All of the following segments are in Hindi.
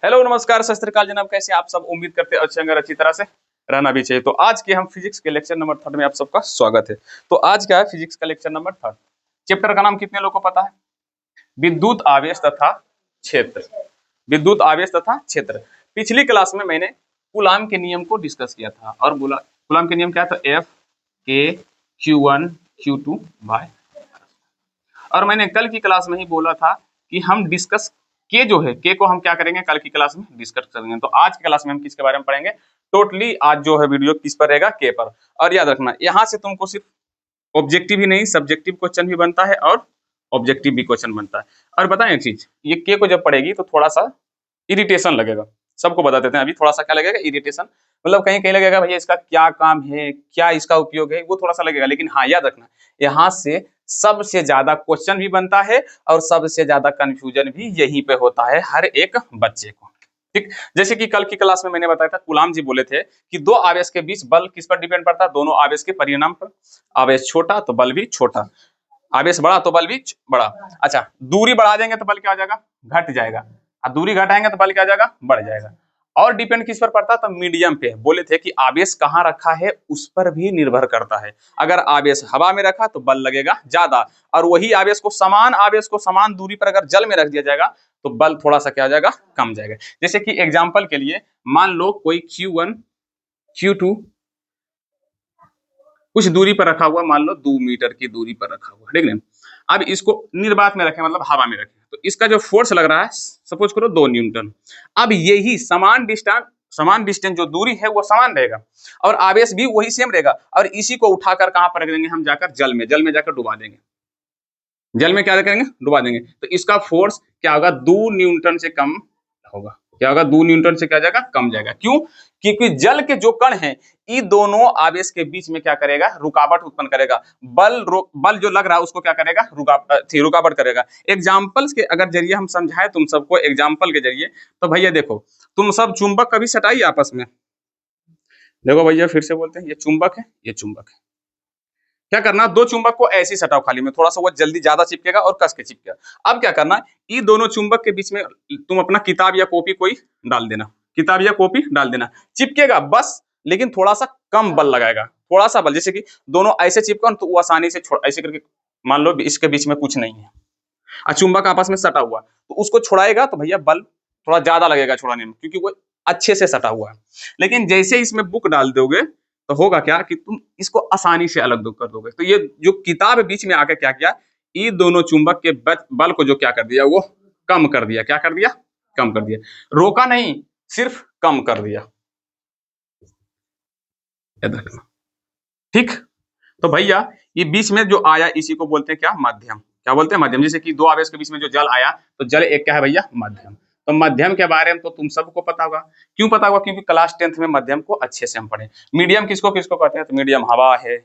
हेलो नमस्कार सत श्री अकाल जनाब, कैसे आप सब? उम्मीद करते हैं अच्छे होंगे, अच्छी तरह से रहना भी चाहिए। तो आज के हम फिजिक्स के लेक्चर नंबर 3 में आप सबका स्वागत है। तो आज का है फिजिक्स का लेक्चर नंबर 3। चैप्टर का नाम कितने लोगों को पता है? विद्युत आवेश तथा क्षेत्र। विद्युत आवेश तथा क्षेत्र। पिछली क्लास में मैंने कूलाम के नियम को डिस्कस किया था और बोला कूलाम के नियम क्या था? F K Q1 Q2 by. और मैंने कल की क्लास में ही बोला था कि हम डिस्कस के जो है के को हम क्या करेंगे, कल की क्लास में डिस्कस करेंगे। तो आज की क्लास में हम किसके बारे में पढ़ेंगे? टोटली आज जो है वीडियो किस पर रहेगा? के पर। और याद रखना, यहाँ से तुमको सिर्फ ऑब्जेक्टिव ही नहीं सब्जेक्टिव क्वेश्चन भी बनता है और ऑब्जेक्टिव भी क्वेश्चन बनता है। और बताएं एक चीज, ये के को जब पढ़ेगी तो थोड़ा सा इरिटेशन लगेगा। सबको बता देते हैं अभी, थोड़ा सा क्या लगेगा? इरिटेशन। मतलब कहीं कहीं लगेगा भैया इसका क्या काम है, क्या इसका उपयोग है, वो थोड़ा सा लगेगा। लेकिन हाँ याद रखना, यहाँ से सबसे ज्यादा क्वेश्चन भी बनता है और सबसे ज्यादा कंफ्यूजन भी यहीं पे होता है हर एक बच्चे को। ठीक, जैसे कि कल की क्लास में मैंने बताया था, कूलाम जी बोले थे कि दो आवेश के बीच बल किस पर डिपेंड पड़ता है? दोनों आवेश के परिणाम पर। आवेश छोटा तो बल भी छोटा, आवेश बड़ा तो बल भी बड़ा। अच्छा, दूरी बढ़ा देंगे तो बल क्या हो जाएगा? घट जाएगा। और दूरी घटाएंगे तो बल क्या हो जाएगा? बढ़ जाएगा। और डिपेंड किस पर पड़ता है? तो मीडियम पे। बोले थे कि आवेश कहाँ रखा है उस पर भी निर्भर करता है। अगर आवेश हवा में रखा तो बल लगेगा ज्यादा, और वही आवेश को समान दूरी पर अगर जल में रख दिया जाएगा तो बल थोड़ा सा क्या हो जाएगा? कम जाएगा। जैसे कि एग्जाम्पल के लिए मान लो कोई Q1 Q2 कुछ दूरी पर रखा हुआ, मान लो 2 मीटर की दूरी पर रखा हुआ, ठीक है। अब इसको निर्वात में रखें, मतलब हवा में रखें, तो इसका जो फोर्स लग रहा है सपोज करो 2 न्यूटन। अब यही समान डिस्टेंस जो दूरी है वो समान रहेगा और आवेश भी वही सेम रहेगा, और इसी को उठाकर कहां पर रख देंगे हम? जाकर जल में जाकर डुबा देंगे। जल में क्या करेंगे? डुबा देंगे। तो इसका फोर्स क्या होगा? 2 न्यूटन से कम होगा। क्या होगा? 2 न्यूटन से क्या जाएगा? कम जाएगा। क्यों? क्योंकि जल के जो कण हैं, ये दोनों आवेश के बीच में क्या करेगा? रुकावट उत्पन्न करेगा। बल जो लग रहा है उसको क्या करेगा? रुकावट करेगा। एग्जाम्पल्स के अगर जरिए हम समझाएं तुम सबको, एग्जाम्पल के जरिए, तो भैया देखो, तुम सब चुंबक कभी सटाइए आपस में। देखो भैया फिर से बोलते हैं, ये चुंबक है, ये चुंबक है। क्या करना? दो चुंबक को ऐसे ही सटाओ खाली में, थोड़ा सा वो जल्दी ज्यादा चिपकेगा और कस के चिपकेगा। अब क्या करना, ये दोनों चुंबक के बीच में तुम अपना किताब या कॉपी कोई डाल देना, किताब या कॉपी डाल देना, चिपकेगा बस, लेकिन थोड़ा सा कम बल लगाएगा, थोड़ा सा बल। जैसे कि दोनों ऐसे चिपका तो वो आसानी से ऐसे करके, मान लो इसके बीच में कुछ नहीं है और चुंबक आपस में सटा हुआ, तो उसको छुड़ाएगा तो भैया बल थोड़ा ज्यादा लगेगा छुड़ाने में, क्योंकि वो अच्छे से सटा हुआ है। लेकिन जैसे इसमें बुक डाल दोगे तो होगा क्या कि तुम इसको आसानी से अलग कर दोगे। तो ये जो किताब बीच में आकर क्या किया, ये दोनों चुंबक के बल को जो क्या कर दिया, वो कम कर दिया। क्या कर दिया? कम कर दिया। रोका नहीं, सिर्फ कम कर दिया। ठीक, तो भैया ये बीच में जो आया इसी को बोलते हैं क्या? माध्यम। क्या बोलते हैं? माध्यम। जैसे कि दो आवेश के बीच में जो जल आया तो जल एक क्या है भैया? माध्यम। तो मध्यम के बारे में तो तुम सबको पता होगा। क्यों पता होगा? क्योंकि क्लास 10th में मध्यम को अच्छे से हम पढ़े। मीडियम किसको किसको कहते हैं? तो मीडियम हवा है,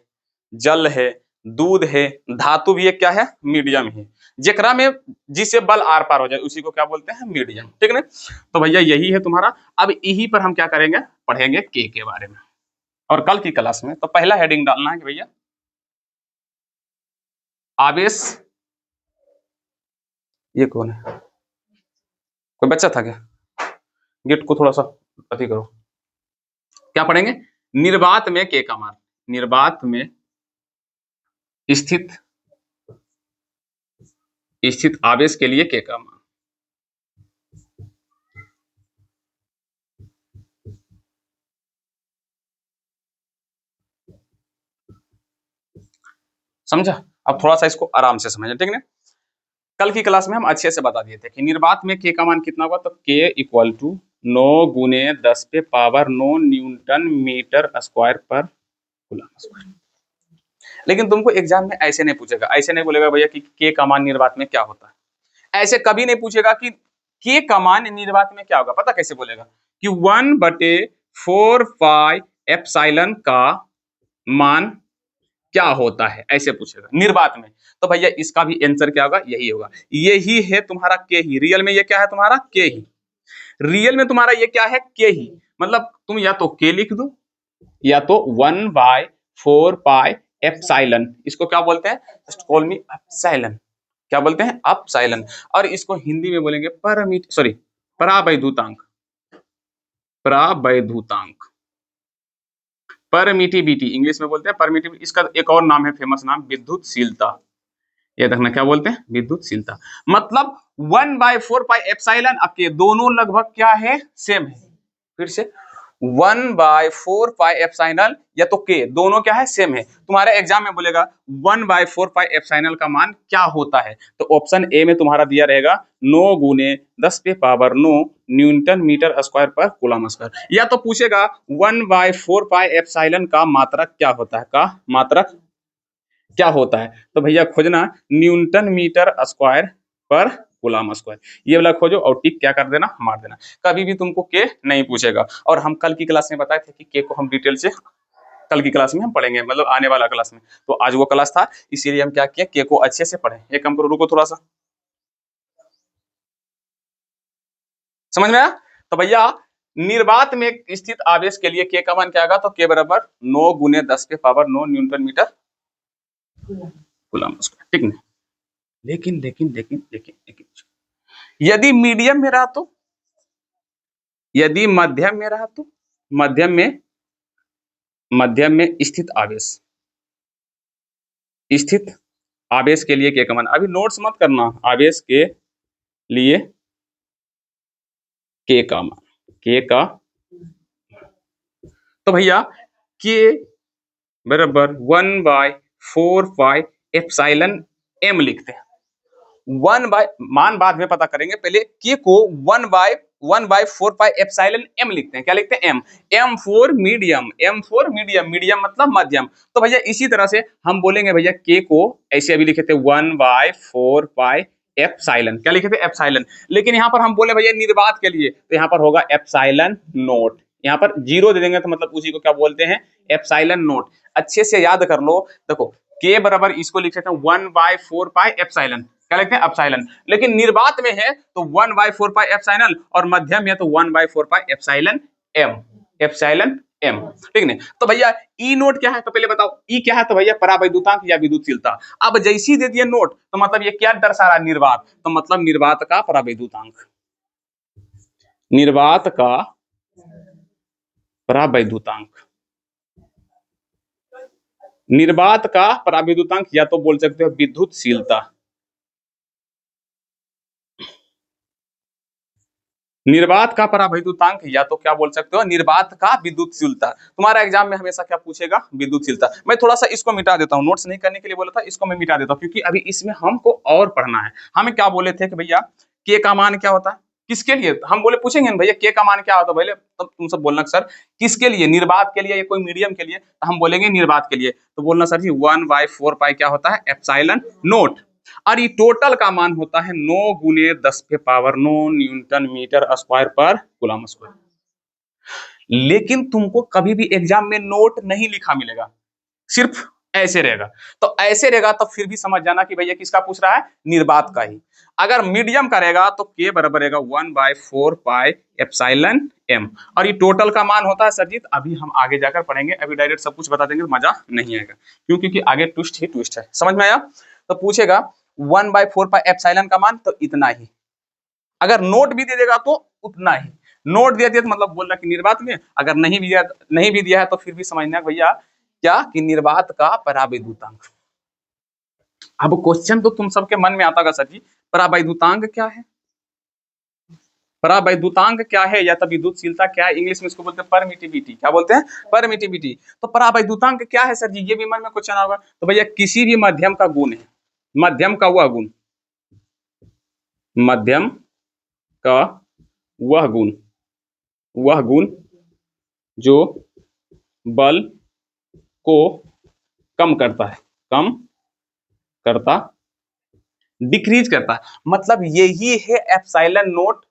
जल है, दूध है, धातु भी एक क्या है? मीडियम है। जेकरा में जिससे बल आर पार हो जाए उसी को क्या बोलते हैं? मीडियम। ठीक है ना? तो भैया यही है तुम्हारा। अब यही पर हम क्या करेंगे? पढ़ेंगे के बारे में। और कल की क्लास में तो पहला हेडिंग डालना है कि भैया आवेश। ये कौन है? कोई बच्चा था क्या? गेट को थोड़ा सा अति करो। क्या पढ़ेंगे? निर्वात में के का मान। निर्वात में स्थित आवेश के लिए के का मान। समझा? अब थोड़ा सा इसको आराम से समझना, ठीक है? कल की क्लास में हम अच्छे से बता दिए थे कि निर्वात में के का मान कितना होगा, तो के इक्वल टू 9 गुने 10 पे पावर 9 न्यूटन मीटर स्क्वायर पर कूलम स्क्वायर। लेकिन तुमको एग्जाम में ऐसे नहीं पूछेगा, ऐसे नहीं बोलेगा भैया कि के का मान निर्वात में क्या होता है। ऐसे कभी नहीं पूछेगा कि के का मान निर्वात में क्या होगा। पता कैसे बोलेगा? कि 1/4 पाई एप्सिलॉन का मान क्या होता है, ऐसे पूछेगा निर्वात में। तो भैया इसका भी आंसर क्या होगा? यही होगा। यही है तुम्हारा के ही। रियल में ये क्या है तुम्हारा? के ही। रियल में तुम्हारा ये क्या है? के ही। मतलब तुम या तो के लिख दो या तो 1/4 पाई एप्सिलॉन, इसको क्या बोलते हैं? जस्ट कॉल मी एप्सिलॉन। क्या बोलते हैं? एप्सिलॉन। और इसको हिंदी में बोलेंगे परावैद्युतांक। परावैद्युतांक, परमिटिविटी इंग्लिश में बोलते हैं परमिटिविटी, इसका एक और नाम है फेमस नाम विद्युतशीलता। ये देखना क्या बोलते हैं विद्युतशीलता, मतलब 1/4 पाई एप्सिलॉन दोनों लगभग क्या है सेम है। फिर से 1/4 पाई एप्सिलॉन या तो के दोनों क्या है सेम है। तुम्हारे एग्जाम में बोलेगा 1/4 पाई एप्सिलॉन का मान क्या होता है, तो ऑप्शन ए में तुम्हारा दिया रहेगा 9 गुने 10⁻9 न्यूटन मीटर स्क्वायर पर कूलम स्क्वायर, या तो पूछेगा 1/4 पाई एप्सिलॉन का मात्रक क्या होता है, का मात्रक क्या होता है, तो भैया खोजना न्यूटन मीटर स्क्वायर पर कूलम स्क्वायर, ये वाला खोजो और टिक क्या कर देना मार देना। कभी भी तुमको के नहीं पूछेगा, और हम कल की क्लास में बताए थे कि के को हम डिटेल से कल की क्लास में हम पढ़ेंगे, मतलब आने वाला क्लास में। तो आज वो क्लास था, इसीलिए हम क्या किए के को अच्छे से पढ़े। एक काम करो, रुको थोड़ा सा, समझ में आया। तो भैया निर्वात में स्थित आवेश के लिए के का मान क्या आएगा, तो के बराबर 9 गुने 10⁻9 न्यूटन मीटर कूलम स्क्वायर, ठीक नहीं। लेकिन लेकिन लेकिन लेकिन लेकिन यदि मीडियम में रहा तो, यदि मध्यम में रहा तो, मध्यम में स्थित आवेश के लिए के का मान, अभी नोट्स मत करना, आवेश के लिए के का मान, के का, तो भैया के बराबर 1/4 पाई एप्सिलॉन एम लिखते हैं। मान बाद में पता करेंगे, पहले के को 1/4 पाई एप्सिलॉन एम लिखते हैं। क्या लिखते हैं, एम फॉर मीडियम, मीडियम मतलब मध्यम। तो भैया इसी तरह से हम बोलेंगे भैया के को ऐसे अभी लिखे थे 1/4 पाई एप्सिलॉन, क्या लिखे थे एप्सिलॉन, लेकिन यहाँ पर हम बोले भैया निर्वात के लिए, तो यहाँ पर होगा एप्सिलॉन नोट, यहाँ पर 0 दे देंगे तो मतलब उसी को क्या बोलते हैं एप्सिलॉन नोट। अच्छे से याद कर लो, देखो के बराबर इसको लिख सकते हैं 1/4 पाई एप्सिलॉन, क्या लिखते हैं एप्सिलॉन, लेकिन निर्वात में है तो 1/4 पाई एप्सिलॉन, और मध्यम में तो 1/4 पाई एप्सिलॉन एम, ठीक नहीं। तो भैया ई नोट क्या है, तो पहले बताओ ई क्या है, तो भैया परावैद्युतांक या विद्युतशीलता। अब जैसी दे दिए नोट तो मतलब ये क्या दर्शा रहा है निर्वात, तो मतलब निर्वात का परावैद्युतांक, निर्वात का परावैद्युतांक, निर्वात का परावैद्युतांक या तो बोल सकते हो विद्युतशीलता, निर्वात का परावैद्युतांक या तो क्या बोल सकते हो निर्वात का विद्युतशीलता। तुम्हारा एग्जाम में हमेशा क्या पूछेगा विद्युतशीलता। मैं थोड़ा सा इसको मिटा देता हूँ, नोट्स नहीं करने के लिए बोला था, इसको मैं मिटा देता हूँ क्योंकि अभी इसमें हमको और पढ़ना है। हमें क्या बोले थे कि भैया के का मान क्या होता है, किसके लिए, हम बोले पूछेंगे ना भैया के का मान क्या होता है, भैया तब तुम सब बोलना सर किसके लिए, निर्वात के लिए या कोई मीडियम के लिए, तो हम बोलेंगे निर्वात के लिए, तो बोलना सर जी 1/4 पाई क्या होता है एप्सिलॉन नोट, और ये टोटल का मान होता है 9 गुने 10⁻9 न्यूटन मीटर स्क्वायर पर कूलम स्क्वायर। लेकिन तुमको कभी भी एग्जाम में नोट नहीं लिखा मिलेगा, सिर्फ ऐसे रहेगा। तो ऐसे रहेगा तो फिर भी समझ जाना कि भैया किसका पूछ रहा है निर्वात का ही। अगर मीडियम का रहेगा तो के बराबर रहेगा 1/4 पाई एप्सिलॉन एम, और ये टोटल का मान होता है सरजीत, अभी हम आगे जाकर पढ़ेंगे, अभी डायरेक्ट सब कुछ बता देंगे तो मजा नहीं आएगा, क्यों, क्योंकि आगे ट्विस्ट ही ट्विस्ट है। समझ में आया। तो पूछेगा 1/4 पाई एप्सिलॉन का मान तो इतना ही, अगर नोट भी दे देगा तो उतना ही, नोट दे दिया तो मतलब बोल रहा कि निर्वात में, अगर नहीं भी दिया है तो फिर भी समझना भैया क्या कि निर्वात का परावैद्युतांक। अब क्वेश्चन तो तुम सबके मन में आता होगा सर जी परावैद्युतांक क्या है, परावैद्युतांक क्या है या तो विद्युतशीलता क्या है, इंग्लिश में इसको बोलते हैं परमिटिविटी, क्या बोलते हैं परमिटिविटी। तो परावैद्युतांक क्या है सर जी, ये भी मन में क्वेश्चन होगा। तो भैया किसी भी मध्यम का गुण है, मध्यम का वह गुण, मध्यम का वह गुण जो बल को कम करता डिक्रीज करता है, मतलब यही है एप्सिलॉन नोट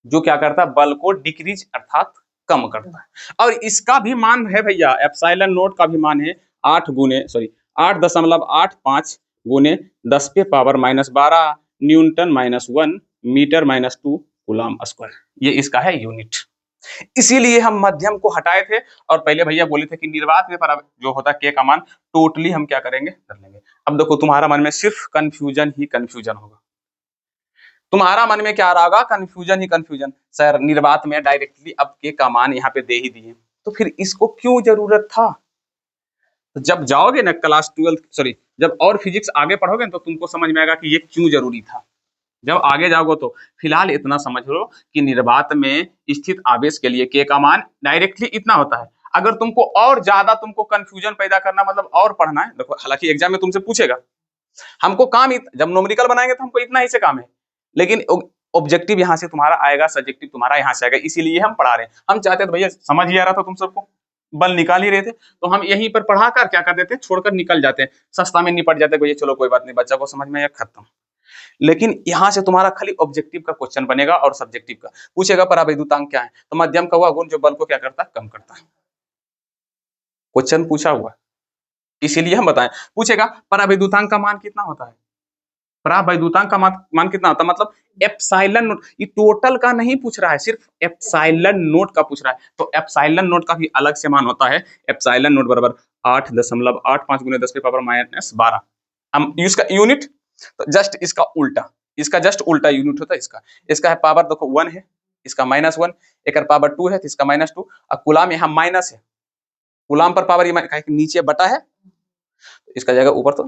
जो क्या करता है बल को डिक्रीज अर्थात कम करता है। और इसका भी मान है भैया, एप्सिलॉन नोट का भी मान है 8.85 गुने 10⁻−12 न्यूटन -1 मीटर -2 कूलम स्क्वायर, ये इसका है यूनिट। इसीलिए हम मध्यम को हटाए थे और पहले भैया बोले थे कि निर्वात में जो होता है के का मान टोटली हम क्या करेंगे कर लेंगे। अब देखो तुम्हारा मन में सिर्फ कंफ्यूजन ही कंफ्यूजन होगा, तुम्हारा मन में क्या आ रहा होगा, कंफ्यूजन ही कंफ्यूजन, सर निर्वात में डायरेक्टली अब के का मान यहाँ पे दे ही दिए, तो फिर इसको क्यों जरूरत था। तो जब जाओगे ना क्लास 12 सॉरी जब और फिजिक्स आगे पढ़ोगे तो तुमको समझ में आएगा कि ये क्यों जरूरी था। जब आगे जाओगे तो फिलहाल इतना समझ लो कि निर्वात में स्थित आवेश के लिए के का मान डायरेक्टली इतना होता है। अगर तुमको और ज्यादा तुमको कंफ्यूजन पैदा करना मतलब और पढ़ना है, देखो हालांकि एग्जाम में तुमसे पूछेगा, हमको काम जब न्यूमेरिकल बनाएंगे तो हमको इतना ही से काम है, लेकिन ऑब्जेक्टिव यहाँ से तुम्हारा आएगा, सब्जेक्टिव तुम्हारा यहाँ से आएगा, इसीलिए हम पढ़ा रहे हैं। हम चाहते थे भैया समझ ही आ रहा था तुम सबको, बल निकाल ही रहे थे, तो हम यहीं पर पढ़ा कर क्या कर देते हैं, छोड़कर निकल जाते हैं, सस्ता में निपट जाते हैं, भैया चलो कोई बात नहीं, बच्चा को समझ में आया खत्म। लेकिन यहाँ से तुम्हारा खाली ऑब्जेक्टिव का क्वेश्चन बनेगा और सब्जेक्टिव का पूछेगा परावैद्युतांक क्या है, तो मध्यम का हुआ गुण जो बल को क्या करता है, कम करता है। क्वेश्चन पूछा हुआ, इसीलिए हम बताएं। पूछेगा परावैद्युतांक का मान कितना होता है, परावैद्युतांक का मान कितना होता है, मतलब एप्सिलॉन नोट, ये टोटल का नहीं पूछ रहा है, सिर्फ एप्सिलॉन नोट का पूछ रहा है। तो एप्सिलॉन नोट का भी अलग से मान होता है, एप्सिलॉन नोट बराबर 8.85 गुने 10 के पावर -12। हम इसका यूनिट तो जस्ट इसका उल्टा, इसका जस्ट उल्टा यूनिट होता है इसका। इसका है पावर देखो 1 है, इसका -1, एक पावर 2 है तो इसका -2, और कुलाम यहाँ माइनस है, कुलाम पर पावर ये नीचे बटा है, इसका जगह ऊपर, तो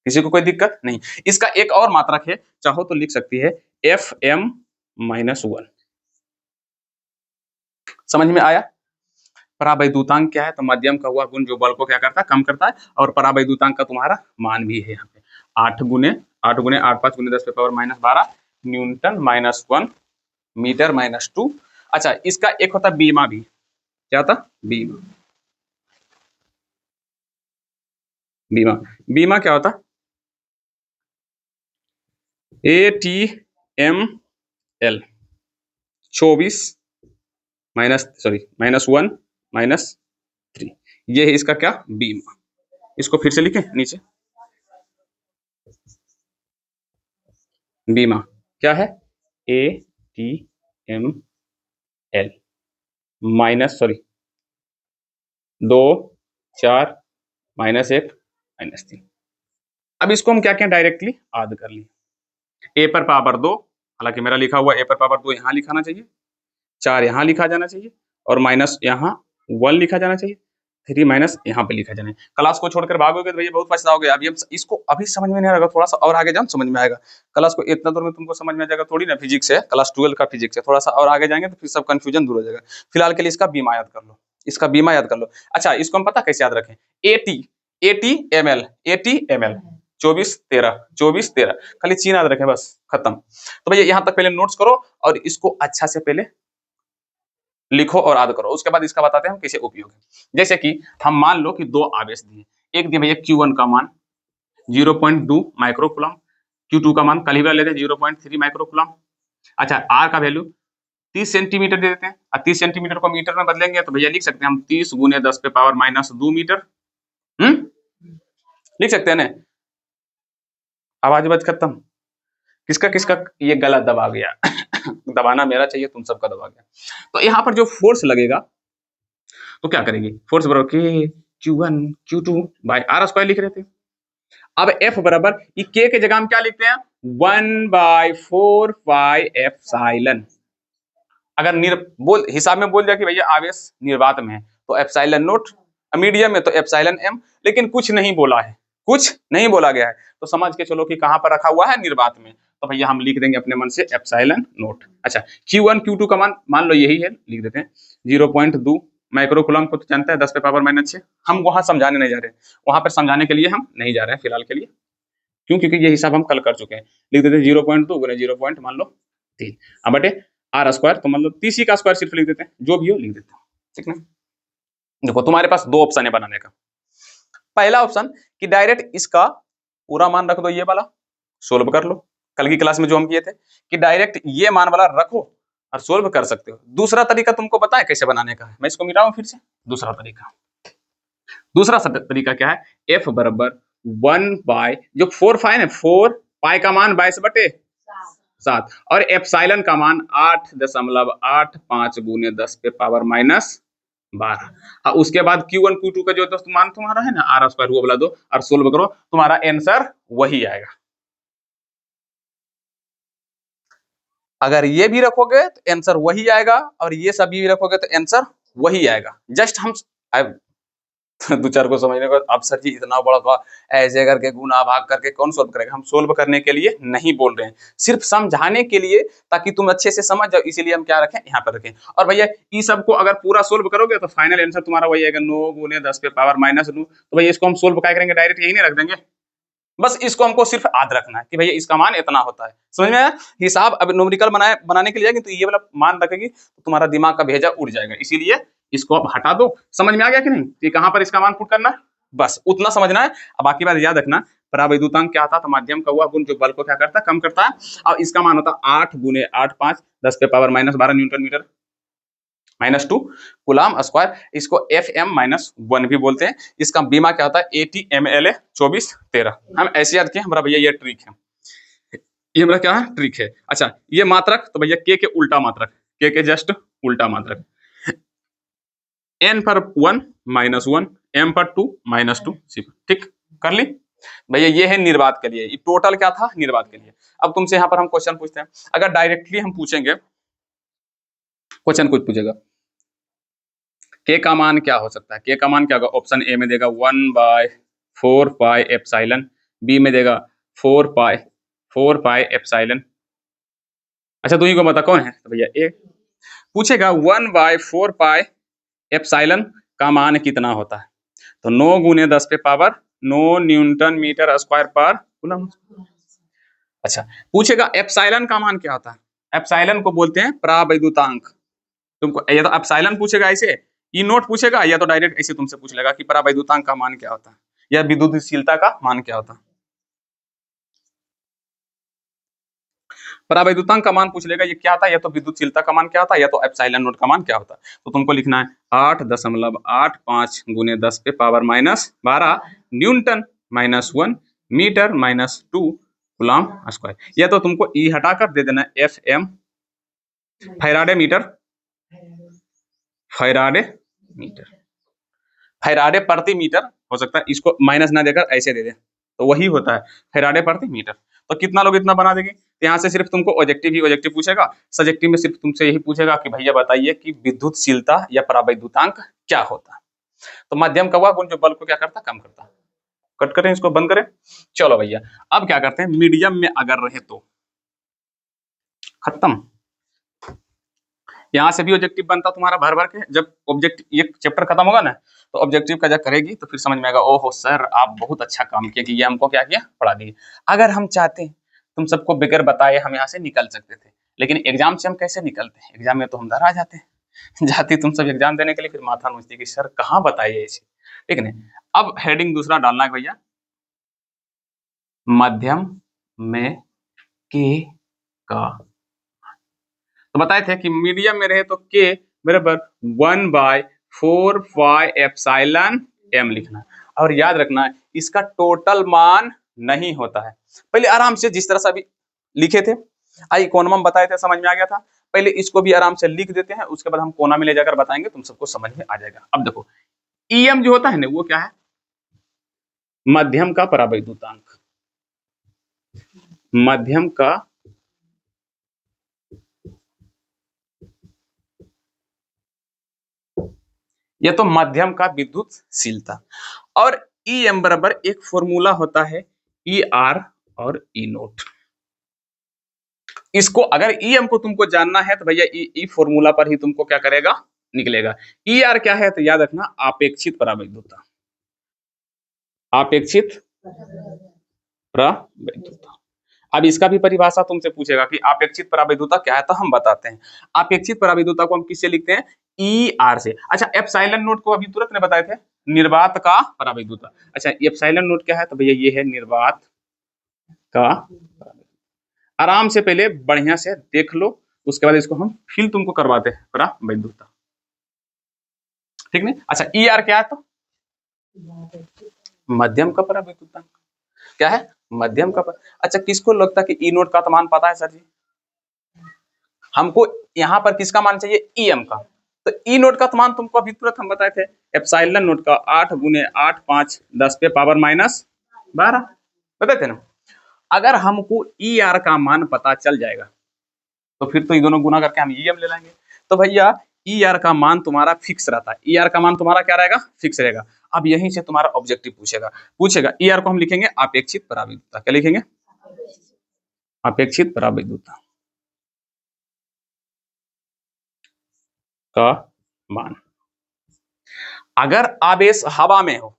किसी को कोई दिक्कत नहीं। इसका एक और मात्रक है, चाहो तो लिख सकती है Fm-1। समझ में आया। परावैद्युतांक क्या है, तो मध्यम का हुआ गुण जो बल को क्या करता है, कम करता है, और परावैद्युतांक का तुम्हारा मान भी है यहाँ पे 8 गुने 8 5 गुने 10 के पावर -12 न्यूटन -1 मीटर -2। अच्छा इसका एक होता बीमा भी, क्या होता, बीमा। बीमा बीमा क्या होता, ATML 24 -1 ये है इसका क्या, बीमा। इसको फिर से लिखें नीचे, बीमा क्या है, ATML -2 4 -1 -3। अब इसको हम क्या क्या डायरेक्टली आद कर लिए, ए पर पावर 2, हालांकि मेरा लिखा हुआ ए पर पावर 2 यहाँ लिखाना चाहिए, 4 यहाँ लिखा जाना चाहिए, और माइनस यहाँ 1 लिखा जाना चाहिए, 3 माइनस यहाँ पे लिखा जाना है। क्लास को छोड़कर भागोगे तो भैया बहुत पछताओगे। अभी हम इसको अभी समझ में नहीं आएगा, थोड़ा सा और आगे जाओ समझ में आएगा। क्लास को इतना दूर में तुमको समझ में आ जाएगा थोड़ी ना, फिजिक्स है, क्लास 12 का फिजिक्स है, थोड़ा सा और आगे जाएंगे तो फिर सब कंफ्यूजन दूर हो जाएगा। फिलहाल के लिए इसका बीमा याद कर लो, इसका बीमा याद कर लो। अच्छा इसको हम पता कैसे याद रखें, ATML 24 13 खाली चीन याद रखें बस, खत्म। तो भैया यहाँ तक पहले नोट्स करो और इसको अच्छा से पहले लिखो और याद करो, उसके बाद इसका बताते हैं हम कैसे उपयोग है। जैसे कि हम मान लो कि दो आवेश दिए, एक दिए भैया Q1 का मान 0.2 माइक्रोकूलम, Q2 का मान कल ही लेते हैं 0.3 माइक्रोकूलम। अच्छा R का वैल्यू 30 सेंटीमीटर दे देते हैं, और 30 सेंटीमीटर को मीटर में बदलेंगे तो भैया लिख सकते हैं हम 30 गुने 10 पे पावर -2 मीटर। लिख सकते हैं ना। आवाज बज खत्म, किसका किसका ये गलत दबा गया दबाना मेरा चाहिए, तुम सबका दबा गया। तो यहाँ पर जो फोर्स लगेगा तो क्या करेंगे, फोर्स बराबर के Q1 Q2 by R square लिख रहे थे। अब F बराबर ये K के जगह हम क्या लिखते हैं, 1/4 पाई एप्सिलॉन। अगर बोल हिसाब में बोल दिया कि भैया आवेश निर्वात में है तो एप्सिलॉन नोट, मीडियम में तो एप्सिलॉन M, लेकिन कुछ नहीं बोला है, कुछ नहीं बोला गया है, तो समझ के चलो कि कहां पर रखा हुआ है, निर्वात में, तो भैया हम लिख देंगे अपने मन से एप्सिलॉन नोट। अच्छा Q1 Q2 का मान लो यही है, लिख देते हैं 0.2 माइक्रोकूलम को तो जानता है 10 पे पावर -6। हम वहां समझाने नहीं जा रहे, वहां पर समझाने के लिए हम नहीं जा रहे हैं फिलहाल के लिए, क्यों, क्योंकि ये हिसाब हम कल कर चुके हैं। लिख देते हैं 0.2 गुने 0. मान लो 3 अब बटे R स्क्वायर, तो मतलब 30 का स्क्वायर सिर्फ लिख देते हैं, जो भी हो लिख देते हैं, ठीक ना। देखो तुम्हारे पास दो ऑप्शन है बनाने का। पहला ऑप्शन कि डायरेक्ट इसका पूरा मान रख दो, ये वाला सोल्व कर लो, कल की क्लास में जो हम किए थे कि डायरेक्ट ये मान वाला रखो और सोल्व कर सकते हो। दूसरा तरीका तुमको पता है कैसे बनाने का है, मैं इसको मिटाऊं फिर से। दूसरा तरीका क्या है, F बराबर 1 जो 4 पाई ना, 4 पाई का मान 22/7 और एप्सिलॉन का मान 8.85 गुने 10 पे पावर -12। और उसके बाद Q1 Q2 का जो दोस्त मान तुम्हारा है ना R स्क्वायर, वो वाला दो और सोल्व करो, तुम्हारा आंसर वही आएगा। अगर ये भी रखोगे तो आंसर वही आएगा, और ये सब भी रखोगे तो आंसर वही आएगा। जस्ट हम दो चार को समझने को, अब सर जी इतना बड़ा का ऐसे करके गुना भाग करके कौन सोल्व करेगा? हम सोल्व करने के लिए नहीं बोल रहे हैं, सिर्फ समझाने के लिए, ताकि तुम अच्छे से समझ जाओ, इसीलिए हम क्या रखें, यहाँ पर रखें। और भैया इस सब को अगर पूरा सोल्व करोगे तो फाइनल आंसर तुम्हारा वही आएगा, 9 गुने 10 पे पावर माइनस 9। तो भैया इसको हम सोल्व क्या करेंगे, डायरेक्ट यही नहीं रख देंगे, बस इसको हमको सिर्फ याद रखना है कि भैया इसका मान इतना होता है। समझ में आया? हिसाब अब न्यूमेरिकल बनाने के लिए जाएंगे तो ये वाला मान रखेगी तो तुम्हारा दिमाग का भेजा उड़ जाएगा, इसीलिए इसको अब हटा दो। समझ में आ गया कि नहीं कि कहां पर इसका मान पुट करना है, बस उतना समझना है। अब बाकी बात याद रखना, परावैद्युतांक क्या था, तो माध्यम का हुआ गुण जो बल को क्या करता है, कम करता है। और इसका मान होता है 8 गुने 8 5 10 पे power minus 12 newton metre -2 coulomb square. इसको Fm-1 भी बोलते हैं। इसका बीमा क्या होता है, 80 MLA 24 13। हम ऐसे याद किए, हमारा भैया ये ट्रिक है, ये हमारा क्या है, ट्रिक है। अच्छा ये मात्रक, तो भैया के उल्टा मात्रक, के जस्ट उल्टा मात्रक, n पर 1 -1, m पर 2 -2, ठीक कर ली भैया। ये है निर्वात के लिए, ये टोटल क्या था, निर्वात के लिए। अब तुमसे यहाँ पर हम क्वेश्चन पूछते हैं, अगर डायरेक्टली हम पूछेंगे, क्वेश्चन कुछ पूछेगा के का मान क्या हो सकता है, के का मान क्या होगा, ऑप्शन ए में देगा 1/4 पाई एप्सिलॉन, बी में देगा 4 पाई एप्सिलॉन। अच्छा तू ही को बता कौन है, तो भैया ए पूछेगा 1/4 पाई एप्सिलॉन का मान कितना होता है, तो 9 गुने 10 पे पावर 9 न्यूटन मीटर स्क्वायर पर कूलम। अच्छा पूछेगा एप्सिलॉन का मान क्या होता है, एप्सिलॉन को बोलते हैं परावैद्युतांक। तुमको या तो एप्सिलॉन पूछेगा ऐसे, ई नोट पूछेगा, या तो डायरेक्ट ऐसे तुमसे पूछ लेगा कि परावैद्युतांक का मान क्या होता है, या विद्युतशीलता का मान क्या होता है। परावैद्युतांक का मान पूछ लेगा, ये क्या था, या तो विद्युतशीलता का मान क्या होता है, या तो एप्सिलॉन नोट का मान क्या होता है। तो तुमको लिखना है 8.85 गुने 10 पे power -12 newton -1 metre -2 coulomb square, या तो तुमको ई हटाकर दे देना Fm farad metre, farad metre, farad प्रति मीटर हो सकता है, इसको माइनस ना देकर ऐसे दे दे तो वही होता है फैराडे प्रति मीटर। तो कितना लोग इतना बना देंगे, तो यहाँ से सिर्फ तुमको ऑब्जेक्टिव ही ऑब्जेक्टिव पूछेगा, सब्जेक्टिव में सिर्फ तुमसे यही पूछेगा कि भैया बताइए कि विद्युतशीलता या परावैद्युतांक क्या होता है। तो माध्यम का वह गुण जो बल को क्या करता, कम करता। कट करें इसको, बंद करें। चलो भैया अब क्या करते हैं, मीडियम में अगर रहे तो खत्म। यहाँ से भी ऑब्जेक्टिव बनता तुम्हारा भर भर के, जब ऑब्जेक्टिव ये चैप्टर खत्म होगा ना तो ऑब्जेक्टिव का जब करेगी तो फिर समझ में आएगा, ओहो सर आप बहुत अच्छा काम किए कि ये हमको क्या किया, पढ़ा दिए। अगर हम चाहते तुम सबको बगैर बताए हम यहाँ से निकल सकते थे, लेकिन एग्जाम से हम कैसे निकलते हैं, एग्जाम में तो हम डरा जाते हैं। जाती तुम सब एग्जाम देने के लिए, फिर माथा नोचती कि सर कहाँ बताइए ऐसे, ठीक है ना। अब हेडिंग दूसरा डालना है भैया, मध्यम में के का। तो बताए थे कि मीडियम में रहे तो के बराबर 1/4 पाई एप्सिलॉन m लिखना, और याद रखना इसका टोटल मान नहीं होता है। पहले आराम से जिस तरह से अभी लिखे थे, आई कोना में बताए थे, समझ में आ गया था। पहले इसको भी आराम से लिख देते हैं, उसके बाद हम कोना में ले जाकर बताएंगे, तुम सबको समझ में आ जाएगा। अब देखो em जो होता है ना, वो क्या है, मध्यम का परावैद्युतांक, मध्यम का यह तो मध्यम का विद्युतशीलता। और em बराबर एक फॉर्मूला होता है Er और E नोट। इसको अगर em को तुमको जानना है तो भैया ई फॉर्मूला पर ही तुमको क्या करेगा, निकलेगा। Er क्या है, तो याद रखना आपेक्षित परावैद्युता, आपेक्षित परावैद्युता। अब इसका भी परिभाषा तुमसे पूछेगा कि आपेक्षित परावैद्युता क्या है, तो हम बताते हैं। आपेक्षित परावैद्युता को हम किससे लिखते हैं, Er से। अच्छा एप्सिलॉन नोट को अभी तुरंत ने बताए थे, निर्वात का परावैद्युता। अच्छा एप्सिलॉन नोट क्या है, तो भैया ये है निर्वात का। आराम से पहले बढ़िया से देख लो, उसके बाद इसको हम फिर तुमको करवाते हैं परावैद्युता, ठीक नहीं। अच्छा Er क्या है, तो मध्यम का परावैद्युतांक, क्या है, मध्यम का अच्छा किसको लगता है कि ई नोट का तो मान पता है सर जी, हमको यहाँ पर किसका मान चाहिए, em का। तो ई नोट का तो मान तुमको अभी तुरंत हम बताए थे, एप्सिलॉन नोट का 8 गुने 8 5 10 पे पावर -12 बताए थे ना। अगर हमको Er का मान पता चल जाएगा तो फिर तो ये दोनों गुना करके हम EM ले लेंगे। तो भैया ER का मान तुम्हारा फिक्स रहता है, ER का मान तुम्हारा क्या रहेगा, फिक्स रहेगा। अब यहीं से तुम्हारा ऑब्जेक्टिव पूछेगा ER को हम लिखेंगे अपेक्षित परावैधुता। क्या लिखेंगे, अपेक्षित परावैधुता का मान। अगर आवेश हवा में हो,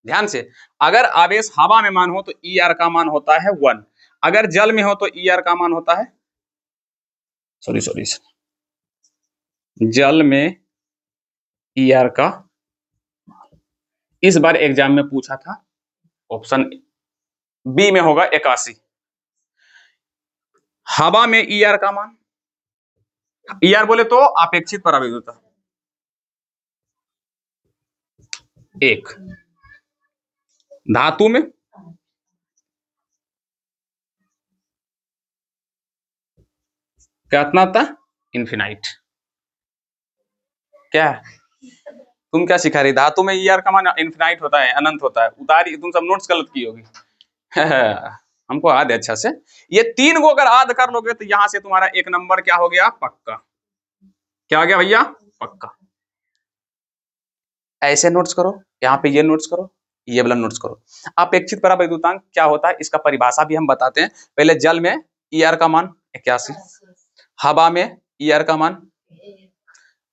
ध्यान से, अगर आवेश हवा में मान हो तो ER का मान होता है 1, अगर जल में हो तो ER का मान होता है, सॉरी जल में ER का, इस बार एग्जाम में पूछा था, ऑप्शन बी में होगा 81। हवा में ER का मान, ER बोले तो अपेक्षित परावैधुता 1, धातु में कितना था, इन्फिनाइट। क्या तुम क्या सिखा रही, धातु में ER का मान इन्फिनाइट होता है, अनंत होता है, उतारी, तुम सब नोट्स गलत की होगी। हमको याद है अच्छा से, ये 3 को अगर याद कर लोगे तो यहां से तुम्हारा 1 नंबर क्या हो गया, पक्का। क्या हो गया भैया, पक्का। ऐसे नोट्स करो, यहाँ पे ये नोट्स करो, ये वाला नोट्स करो। अपेक्षित परावैद्युतांक क्या होता है, इसका परिभाषा भी हम बताते हैं। पहले जल में ER का मान 81, हवा में ER का मान,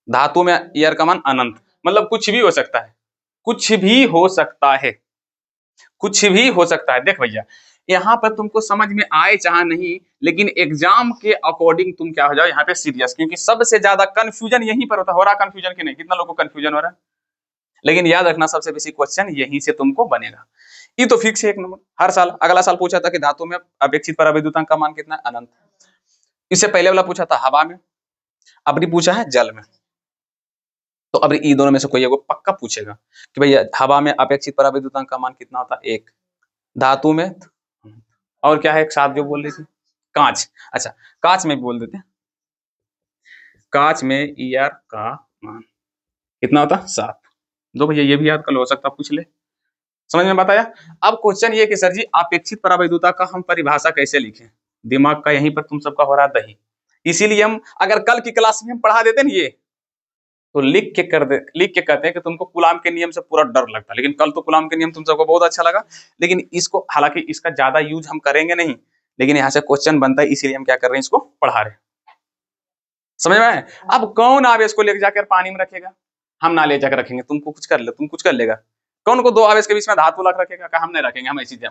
धातु में ER का मान अनंत। मतलब कुछ भी हो सकता है, कुछ भी हो सकता है, कुछ भी हो सकता है। देख भैया, यहाँ पर तुमको समझ में आए चाहे नहीं, लेकिन एग्जाम के अकॉर्डिंग तुम क्या हो जाओ यहाँ पे सीरियस, क्योंकि सबसे ज्यादा कंफ्यूजन यहीं पर होता है। हो रहा कंफ्यूजन कि नहीं, कितना लोगों को कंफ्यूजन हो रहा है, लेकिन याद रखना सबसे बेसिक क्वेश्चन यहीं से तुमको बनेगा। ये तो फिक्स है 1 नंबर, हर साल। अगला साल पूछा था कि धातु में अपेक्षित परावैद्युतांक का मान कितना है, अनंत। इससे पहले वाला पूछा था हवा में, अब पूछा है जल में। तो अब ये दोनों में से कोई एगो पक्का पूछेगा कि भैया हवा में अपेक्षित परावैद्युतांक का मान कितना होता है, 1, धातु में, और क्या है एक साथ जो बोल रही थी, कांच। अच्छा, कांच में भी बोल देते हैं, कांच में ER का मान कितना होता, 7। दो भैया ये भी याद कर लो, हो सकता पूछ ले। समझ में बताया। अब क्वेश्चन ये कि सर जी अपेक्षित परावैद्युता का हम परिभाषा कैसे लिखें, दिमाग का यहीं पर तुम सबका हो रहा दही। इसीलिए हम अगर कल की क्लास में हम पढ़ा देते ना ये, तो लिख के कहते हैं कि तुमको कूलाम के नियम से पूरा डर लगता है, लेकिन कल तो कूलाम के नियम तुम सबको बहुत अच्छा लगा। लेकिन इसको, हालांकि इसका ज्यादा यूज हम करेंगे नहीं, लेकिन यहाँ से क्वेश्चन बनता है, इसीलिए हम क्या कर रहे हैं, इसको पढ़ा रहे हैं। समझ में आया? अब कौन आवेश को लेकर जाकर पानी में रखेगा, हम ना ले जाकर रखेंगे, तुमको कुछ कर ले, तुम कुछ कर लेगा। कौन को 2 आवेश के बीच में धातु रख रखेगा, क्या हम नहीं रखेंगे, हम ऐसी क्या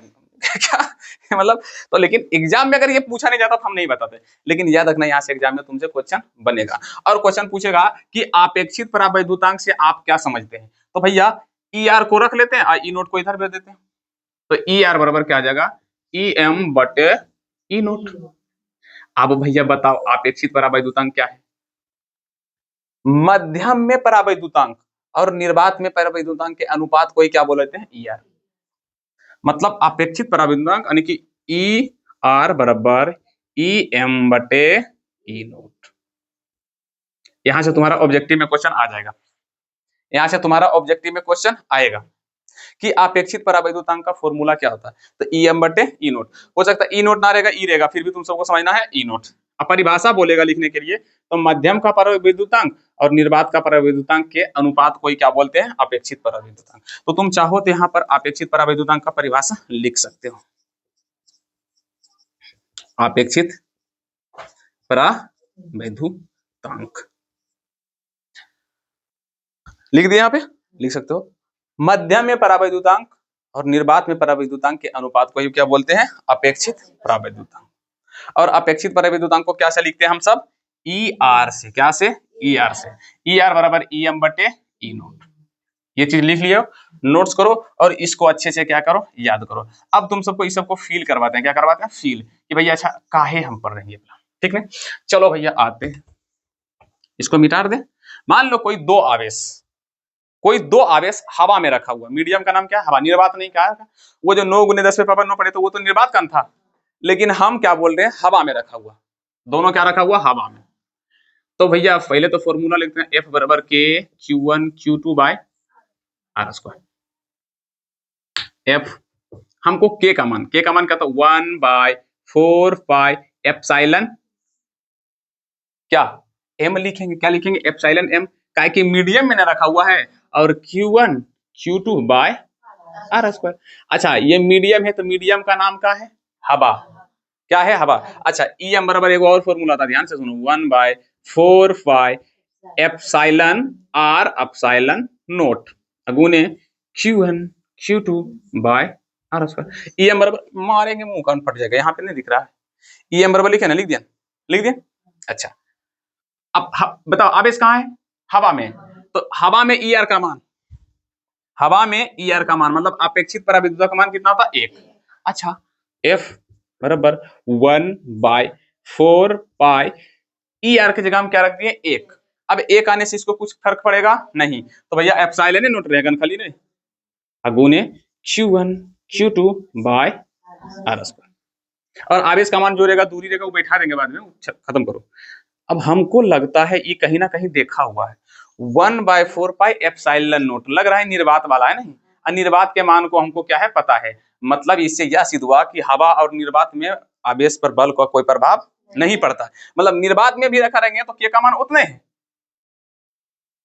मतलब। तो लेकिन एग्जाम में अगर ये पूछा नहीं जाता तो हम नहीं बताते, लेकिन याद रखना यहाँ से एग्जाम में तुमसे क्वेश्चन बनेगा। और क्वेश्चन पूछेगा कि अपेक्षित परावैद्युतांक से आप क्या समझते हैं। तो भैया ER को रख लेते हैं और E नोट को इधर भेज देते हैं। तो ER बराबर क्या आ जाएगा, EM बटे E नोट। अब भैया बताओ अपेक्षित परावैद्युतांक क्या है, मध्यम में परावैद्युतांक और निर्वात में परावैद्युतांक के अनुपात को ही क्या बोलते हैं, ER। मतलब अपेक्षित परावैद्युतांक यानी कि ER बराबर EM बटे E नोट। यहां से तुम्हारा ऑब्जेक्टिव में क्वेश्चन आ जाएगा, यहां से तुम्हारा ऑब्जेक्टिव में क्वेश्चन आएगा कि अपेक्षित परावैद्युतांक का फॉर्मूला क्या होता है। तो EM बटे E नोट। हो सकता है E नोट ना रहेगा, E रहेगा, फिर भी तुम सबको समझना है E नोट। अब परिभाषा बोलेगा लिखने के लिए, तो मध्यम का परावैद्युतांक और निर्वात का परावैद्युतांक के अनुपात को ही क्या बोलते हैं, अपेक्षित परावैद्युतांक। तो तुम चाहो तो यहाँ पर अपेक्षित परावैद्युतांक का परिभाषा लिख सकते हो, अपेक्षित परावैद्युतांक लिख दिया, यहाँ पे लिख सकते हो। मध्यम में परावैद्युतांक और निर्वात में परावैद्युतांक के अनुपात को ही क्या बोलते हैं, अपेक्षित परावैद्युतांक। और अपेक्षित परावैद्युतांक को क्या से लिखते हैं हम सब, ER से। क्या से, ER से। ER बराबर EM बटे E नोट। ये चीज लिख लियो, नोट्स करो और इसको अच्छे से क्या करो, याद करो। अब तुम सबको इस सबको फील करवाते हैं, क्या करवाते हैं, फील, कि भैया अच्छा काहे हम पढ़ रहे हैं, ठीक है। चलो भैया आते हैं, इसको मिटा दे। मान लो कोई दो आवेश हवा में रखा हुआ, मीडियम का नाम क्या है, हवा। निर्वात नहीं कहा, वो जो 9 × 10 पे पावर 9 पड़े तो वो तो निर्वात का था, लेकिन हम क्या बोल रहे हैं, हवा में रखा हुआ। दोनों क्या रखा हुआ, हवा में। तो भैया पहले तो फॉर्मूला लिखते हैं, F बराबर K Q1 Q2 by R square. F हमको K का मान क्या था, 1/4 पाई एप्सिलॉन क्या m लिखेंगे, क्या लिखेंगे एप्सिलॉन m, काहे कि मीडियम में ना रखा हुआ है, और q1 q2 by r square. अच्छा ये मीडियम है तो मीडियम का नाम क्या है, हवा, क्या है हवा। अच्छा em बराबर एक और फॉर्मूला था, ध्यान से सुनो, 1/4 pi epsilon r epsilon note गुने q1 q2 by r square. em बराबर, मारेंगे मुंह कान फट जाएगा, यहाँ पे नहीं दिख रहा है, em बराबर लिखे ना, लिख दिया, लिख दिया। अच्छा अब बताओ आवेश कहाँ है, हवा में, तो हवा में ई आर का मान, हवा में ई आर का मान मतलब अपेक्षित पराविद्युता का मान कितना होता, 1। अच्छा एफ बराबर 1/4 पाई ई आर की जगह हम क्या रख दिए, 1। अब 1 आने से इसको कुछ फर्क पड़ेगा नहीं, तो भैया एप्सिलॉन नोट रहेगा खाली नहीं, अगुने q1 q2 by r square, और आवेश का मान जो रहेगा दूरी रहेगा वो बैठा देंगे बाद में, खत्म करो। अब हमको लगता है ये कहीं ना कहीं देखा हुआ है, 1/4 पाई एप्सिलॉन नोट, लग रहा है निर्वात वाला है नहीं, अनिर्वात के मान को हमको क्या है पता है, मतलब इससे यह सिद्ध हुआ कि हवा और निर्वात में आवेश पर बल का कोई प्रभाव नहीं पड़ता, मतलब निर्वात में भी रखा रहेंगे तो के का मान उतने है।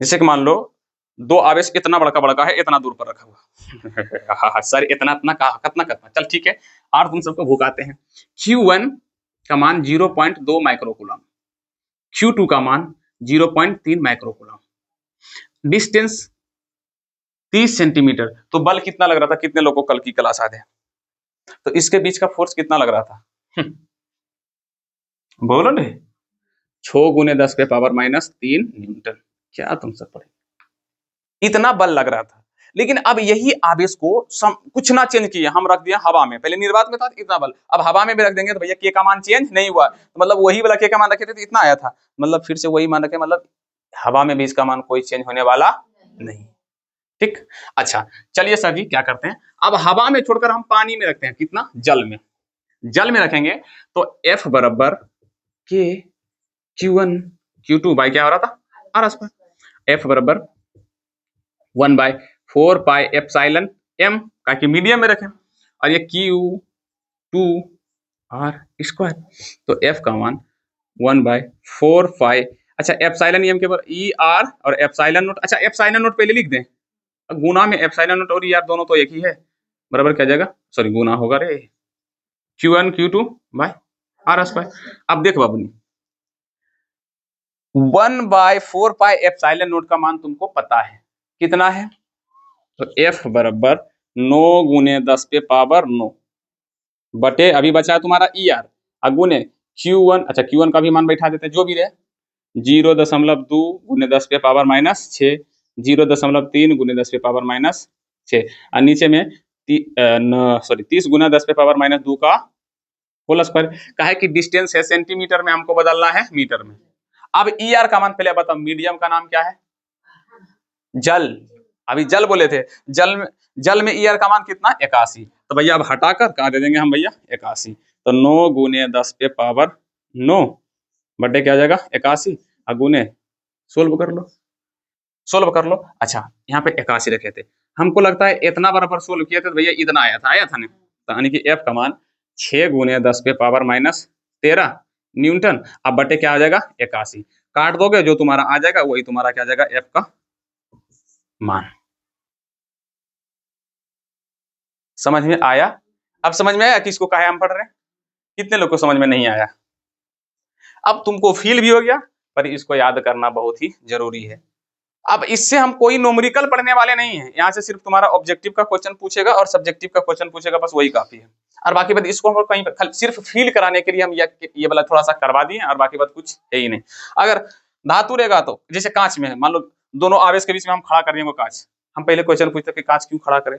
जैसे कि मान लो दो आवेश इतना बड़का बड़का है, इतना दूर पर रखा हुआ सर इतना इतना कितना कितना, चल ठीक है, और तुम सबको भुकाते हैं। Q1 का मान 0.2 माइक्रोकूलम, Q2 का मान 0.3 माइक्रोकूलम, डिस्टेंस 30 सेंटीमीटर, तो बल कितना लग रहा था, कितने लोगों को कल की क्लास याद है, तो इसके बीच का फोर्स कितना लग रहा था, बोलो ने, 6 गुने 10 पे पावर -3 न्यूटन, क्या तुम सब पढ़े, इतना बल लग रहा था। लेकिन अब यही आवेश को कुछ ना चेंज किया, हम रख दिया हवा में, पहले निर्वात में था इतना बल, अब हवा में भी रख देंगे तो भैया के का मान चेंज नहीं हुआ, तो मतलब वही वाला के का मान रखे थे तो इतना आया था, मतलब फिर से वही मान रखे, मतलब हवा में भी इसका मान कोई चेंज होने वाला नहीं, ठीक। अच्छा चलिए सर जी क्या करते हैं, अब हवा में छोड़कर हम पानी में रखते हैं, कितना, जल में, जल में रखेंगे तो F बराबर के Q1 Q2 बाई क्या हो रहा था, R स्क्वायर, F बराबर 1/4 पाई एप्सिलॉन m का कि मीडियम में रखें, और ये Q2 R स्क्वायर, तो F का मान 1/4 पाई, अच्छा एप्सिलॉन m के ऊपर ई आर और एप्सिलॉन नोट, अच्छा एप्सिलॉन नोट पहले लिख दें, गुना में एप्सिलॉन नोट और ई आर दोनों तो एक ही है, बराबर क्या जाएगा, सॉरी गुना होगा रे, Q1 Q2 by R square. अब देख बाबू 1/4 पाई एप्सिलॉन नोट का मान तुमको पता है कितना है, तो F बराबर 9 गुने 10 पे पावर 9 बटे अभी बचा है तुम्हारा ई आर, अगुने Q1, अच्छा Q1 का भी मान बैठा देते हैं जो भी रहे, 0.2 गुने 10 पे पावर -6, 0.3 गुने 10 पे पावर -6, और नीचे में 30 गुना 10 पे पावर -2 का होल स्क्वायर, काहे कि डिस्टेंस है सेंटीमीटर में, हमको बदलना है मीटर में। अब ई आर का मान पहले बताओ, मीडियम का नाम क्या है, जल, अभी जल बोले थे, जल में ई आर का मान कितना, 81, तो भैया अब हटाकर कहा दे देंगे हम भैया 81, तो 9 गुने 10 पे पावर 9 बटे क्या जाएगा 81, गुने सोल्व कर लो, सोल्व कर लो। अच्छा यहाँ पे 81 रखे थे, हमको लगता है इतना बराबर सोल्व किए थे तो भैया इतना आया था ना, तो यानी कि एफ का मान 6 गुने 10 पे पावर -13 न्यूटन, अब बटे क्या आ जाएगा 81, काट दोगे जो तुम्हारा आ जाएगा वही तुम्हारा क्या जाएगा एफ का मान। समझ में आया, अब समझ में आया किसको कहा हम पढ़ रहे हैं, कितने लोग को समझ में नहीं आया, अब तुमको फील भी हो गया, पर इसको याद करना बहुत ही जरूरी है। अब इससे हम कोई न्यूमेरिकल पढ़ने वाले नहीं है, यहाँ से सिर्फ तुम्हारा ऑब्जेक्टिव का क्वेश्चन पूछेगा और सब्जेक्टिव का क्वेश्चन पूछेगा, बस वही काफी है, और बाकी बात इसको हम कहीं सिर्फ फील कराने के लिए हम ये वाला थोड़ा सा करवा दिए, और बाकी बात कुछ है ही नहीं। अगर धातु रहेगा तो जैसे कांच में है, मान लो दोनों आवेश के बीच में हम खड़ा कर देंगे कांच, हम पहले क्वेश्चन पूछते कि कांच क्यों खड़ा करें,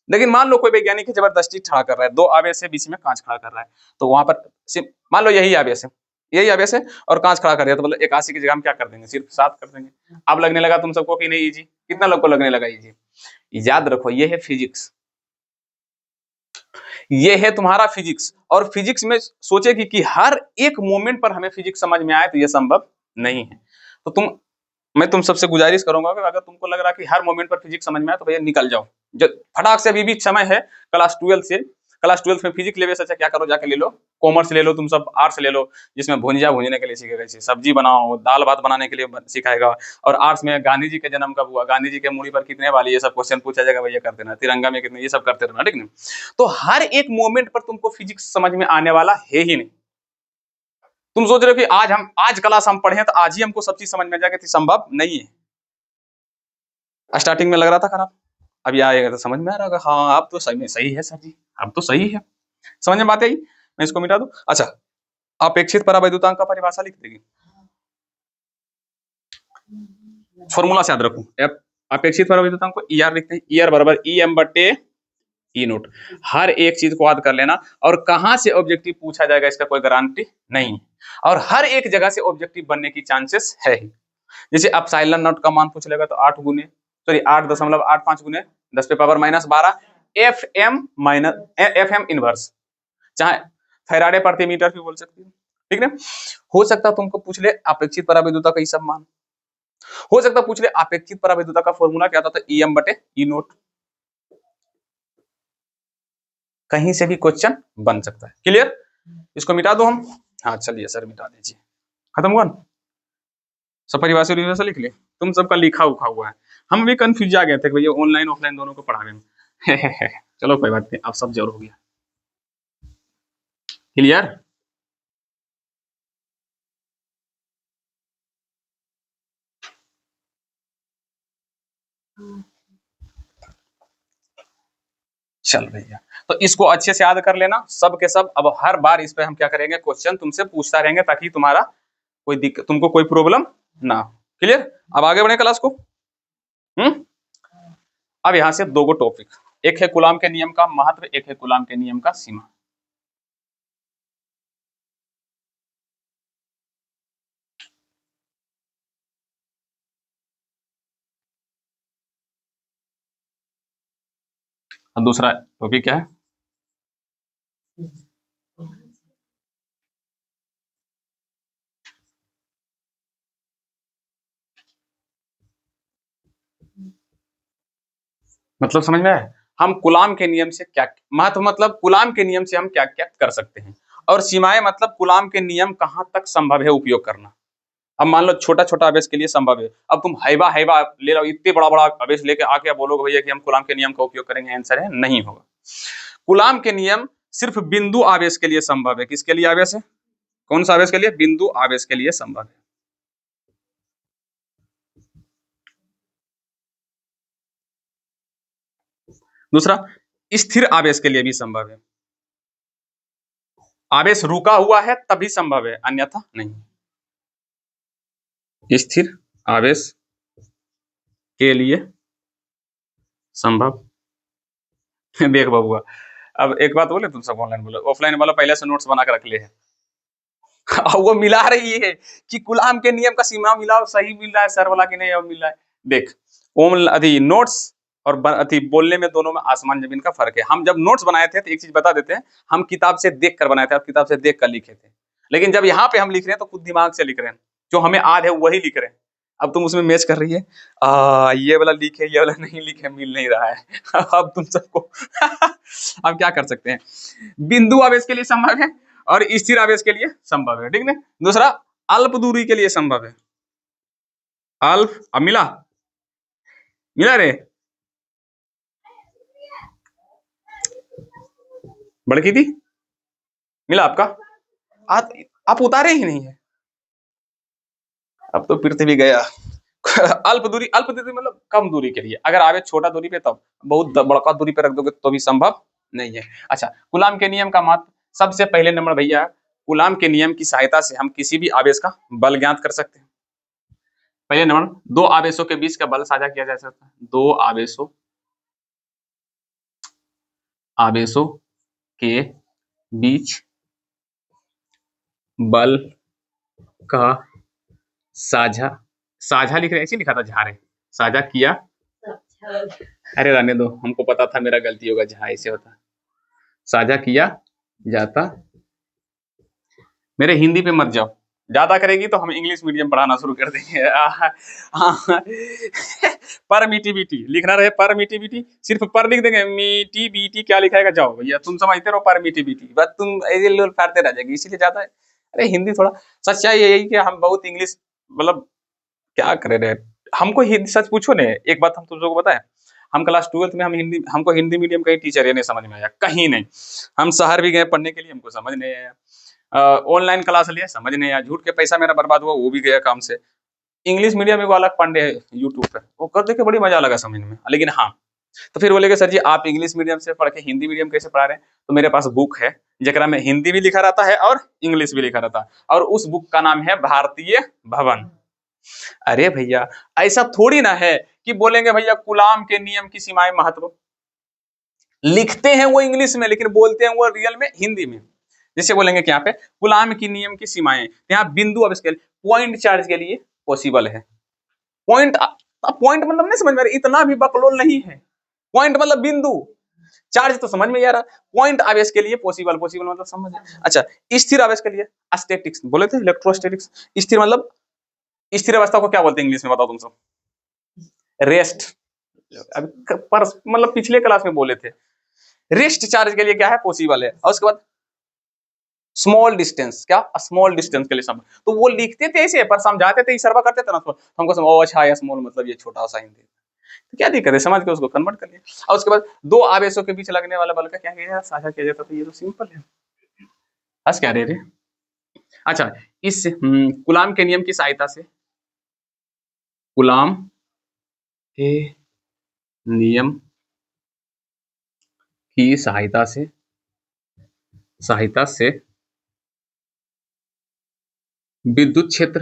लेकिन मान लो कोई वैज्ञानिक जबरदस्ती खड़ा कर रहा है, दो आवेश है बीच में कांच खड़ा कर रहा है, तो वहां पर मान लो यही आवेश है, यही आवेश है और कांच खड़ा कर दिया, तो मतलब 81 की जगह हम क्या कर देंगे, सिर्फ 7 कर देंगे। अब लगने लगा तुम सबको कि नहीं इजी, कितना लोग को लगने लगा इजी, याद रखो ये है फिजिक्स, ये है तुम्हारा फिजिक्स, और फिजिक्स में सोचे कि हर एक मोमेंट पर हमें फिजिक्स समझ में आए तो ये संभव नहीं है, तो मैं तुम सबसे गुजारिश करूंगा कि अगर तुमको लग रहा है कि हर मोमेंट पर फिजिक्स समझ में आए तो भैया निकल जाओ, जो फटाक से अभी भी समय है क्लास 12 से क्लास 12 में फिजिक्स लेवे से अच्छा क्या करो, जाके ले लो कॉमर्स ले लो, तुम सब आर्ट्स ले लो, जिसमें भुंजिया भूनने के लिए सीखेगा, जैसे सब्जी बनाओ, दाल भात बनाने के लिए सिखाएगा। और आर्ट्स में गांधी जी के जन्म कब हुआ, गांधी जी के मूड़ी पर कितने वाली, ये सब क्वेश्चन पूछा जाएगा, भैया करते रहना, तिरंगा में कितने, ये सब करते रहना, ठीक ना। तो हर एक मोमेंट पर तुमको फिजिक्स समझ में आने वाला है ही नहीं। तुम सोच रहे हो कि आज क्लास हम पढ़े तो आज ही हमको सब चीज समझ में आ जाएगा, संभव नहीं है। स्टार्टिंग में लग रहा था खराब, अब ये आएगा तो समझ में आ रहा होगा, हाँ अब तो सही है सर जी, अब तो सही है, समझ में बात आई। मैं इसको मिटा दूं। अच्छा, अपेक्षित परावैद्युतांक का परिभाषा लिख देगी, फॉर्मूला से याद रखो, अपेक्षित परावैद्युतांक को ईआर लिखते हैं, ईआर बराबर ईएम बटे ई नोट। हर एक चीज को याद कर लेना, और कहां से ऑब्जेक्टिव पूछा जाएगा इसका कोई गारंटी नहीं है, और हर एक जगह से ऑब्जेक्टिव बनने की चांसेस है ही। जैसे एप्सिलॉन नॉट का मान पूछ लेगा तो 8.85 गुने 10 पे पावर -12 एफ एम इनवर्स, चाहे फैराडे प्रति मीटर भी बोल सकती हो, ठीक है। हो सकता तुमको पूछ ले अपेक्षित परावैद्युता का ये सब मान, हो सकता पूछ ले अपेक्षित परावैद्युता का फॉर्मूला क्या होता था, ईएम बटे ई नोट। कहीं से भी क्वेश्चन बन सकता है, क्लियर। इसको मिटा दो हम, हाँ चलिए सर मिटा दीजिए, खत्म हुआ ना सब, परिभाषा लिख ले, तुम सबका लिखा उखा हुआ है। हम भी कंफ्यूज आ गए थे भैया ऑनलाइन ऑफलाइन दोनों को पढ़ाने में चलो कोई बात नहीं, अब सब जरूर हो गया, क्लियर। चल भैया, तो इसको अच्छे से याद कर लेना सब के सब। अब हर बार इस पे हम क्या करेंगे, क्वेश्चन तुमसे पूछता रहेंगे, ताकि तुम्हारा कोई दिक्कत, तुमको कोई प्रॉब्लम ना हो, क्लियर। अब आगे बढ़े क्लास को। अब यहां से दो गो टॉपिक, एक है कूलाम के नियम का महत्व, एक है कूलाम के नियम का सीमा। और दूसरा टॉपिक क्या है, मतलब समझ में आया, हम कूलाम के नियम से क्या महत्व, मतलब कूलाम के नियम से हम क्या क्या कर सकते हैं, और सीमाएं मतलब कूलाम के नियम कहां तक संभव है उपयोग करना। अब मान लो छोटा छोटा आवेश के लिए संभव है, अब तुम हैवा हैवा ले लो, इतने बड़ा बड़ा आवेश लेके आके बोलोगे भैया कि हम कूलाम के नियम का उपयोग करेंगे, आंसर है नहीं होगा। कूलाम के नियम सिर्फ बिंदु आवेश के लिए संभव है, किसके लिए आवेश है, कौन सा आवेश के लिए, बिंदु आवेश के लिए संभव है। दूसरा, स्थिर आवेश के लिए भी संभव है, आवेश रुका हुआ है तभी संभव है, अन्यथा नहीं। स्थिर आवेश के लिए संभव देख बबुआ, अब एक बात बोले, तुम सब ऑनलाइन बोलो, ऑफलाइन वाला पहले से नोट्स बना के रख ले है वो मिला रही है कि कूलाम के नियम का सीमा मिला, सही मिल रहा है सर वाला कि नहीं, अब मिल रहा है। देख ओम अति नोट्स और अति बोलने में दोनों में आसमान जमीन का फर्क है। हम जब नोट्स बनाए थे तो एक चीज बता देते हैं, हम किताब से देख कर बनाए थे, आप किताब से देख कर लिखे थे, लेकिन जब यहाँ पे हम लिख रहे हैं तो खुद दिमाग से लिख रहे हैं, जो हमें याद है वही लिख रहे हैं। अब तुम उसमें मैच कर रही है, ये वाला लिखे ये वाला नहीं लिखे, मिल नहीं रहा है अब तुम सबको अब क्या कर सकते हैं, बिंदु आवेश के लिए संभव है और स्थिर आवेश के लिए संभव है, ठीक है। दूसरा, अल्प दूरी के लिए संभव है, अल्प, अब मिला मिला रे, बड़की थी, मिला आपका, आप उतारे ही नहीं है, अब तो पृथ्वी गया अल्प दूरी मतलब कम दूरी के लिए, अगर आवेश छोटा दूरी पे तब, बहुत बड़का दूरी पे रख दोगे तो भी संभव नहीं है। अच्छा, कूलाम के नियम का महत्व, सबसे पहले नंबर भैया, कूलाम के नियम की सहायता से हम किसी भी आवेश का बल ज्ञात कर सकते हैं। पहले नंबर, दो आवेशों के बीच का बल साझा किया जा सकता है, दो आवेशों के बीच बल का साझा लिख रहे, ऐसे लिखा था झारे, साझा किया, अरे रहने दो, हमको पता था मेरा गलती होगा, जहां ऐसे होता, साझा किया जाता, मेरे हिंदी पे मत जाओ, ज्यादा करेगी तो हम इंग्लिश मीडियम पढ़ाना शुरू कर देंगे। परमिटिविटी लिखना रहे, परमिटिविटी सिर्फ पर लिख देंगे, मीटी बीटी क्या लिखाएगा, जाओ भैया तुम समझते रहो परमिटिविटी, बस तुम ऐसे लोल फाड़ते रह जाएगी, इसीलिए ज्यादा है। अरे हिंदी थोड़ा, सच्चाई यही कि हम बहुत इंग्लिश, मतलब क्या करे रे, हमको हिंदी सच पूछो ने, एक बात हम तुम लोगों को बताए, हम क्लास 12th में हम हिंदी, हमको हिंदी मीडियम का ही टीचर ये नहीं समझ में आया कहीं नहीं। हम शहर भी गए पढ़ने के लिए, हमको समझ नहीं आया। ऑनलाइन क्लास लिया, समझ नहीं आया, झूठ के पैसा मेरा बर्बाद हुआ, वो भी गया काम से। इंग्लिश मीडियम में अलग पांडे है यूट्यूब पे, वो कर देखे बड़ी मजा लगा समझने में। लेकिन हाँ, तो फिर बोलेगे सर जी आप इंग्लिश मीडियम से पढ़ के हिंदी मीडियम कैसे पढ़ा रहे हैं? तो मेरे पास बुक है जरा में हिंदी भी लिखा रहता है और इंग्लिश भी लिखा रहता है, और उस बुक का नाम है भारतीय भवन। अरे भैया ऐसा थोड़ी ना है कि बोलेंगे भैया गुलाम के नियम की सीमाएं महत्व, लिखते हैं वो इंग्लिश में लेकिन बोलते हैं वो रियल में हिंदी में। जैसे बोलेंगे कि यहाँ पे गुलाम की नियम की सीमाएं, यहाँ बिंदु अब स्केल पॉइंट चार्ज के लिए पॉसिबल है। पॉइंट, पॉइंट मतलब नहीं समझ में आ रहा, इतना भी बकलोल नहीं है। पॉइंट मतलब बिंदु, चार्ज तो समझ में आ रहा, पॉइंट आवेश के लिए पॉसिबल, पॉसिबल मतलब समझ। अच्छा, स्थिर आवेश के लिए स्टैटिक्स बोले थे, इलेक्ट्रोस्टैटिक्स। स्थिर मतलब, स्थिर अवस्था को क्या बोलते हैं इंग्लिश में बताओ तुम सब? रेस्ट। अभी पर मतलब पिछले क्लास में बोले थे। रेस्ट चार्ज के लिए क्या है, पॉसिबल है। और उसके बाद स्मॉल डिस्टेंस, क्या स्मॉल डिस्टेंस के लिए सब, तो वो लिखते थे ऐसे पर समझाते थे, सर्वा करते थे ना, तो हमको समझ, ओ अच्छा स्मॉल मतलब ये छोटा सा हिंदी, तो क्या दिक्कत है, समझ के उसको कन्वर्ट कर लिया। और उसके बाद दो आवेशों के बीच लगने वाला बल का क्या किया साझा किया जाता था, ये तो सिंपल है। हंस क्या रे। अच्छा, इस गुलाम के नियम की सहायता से, गुलाम के नियम की सहायता से विद्युत क्षेत्र,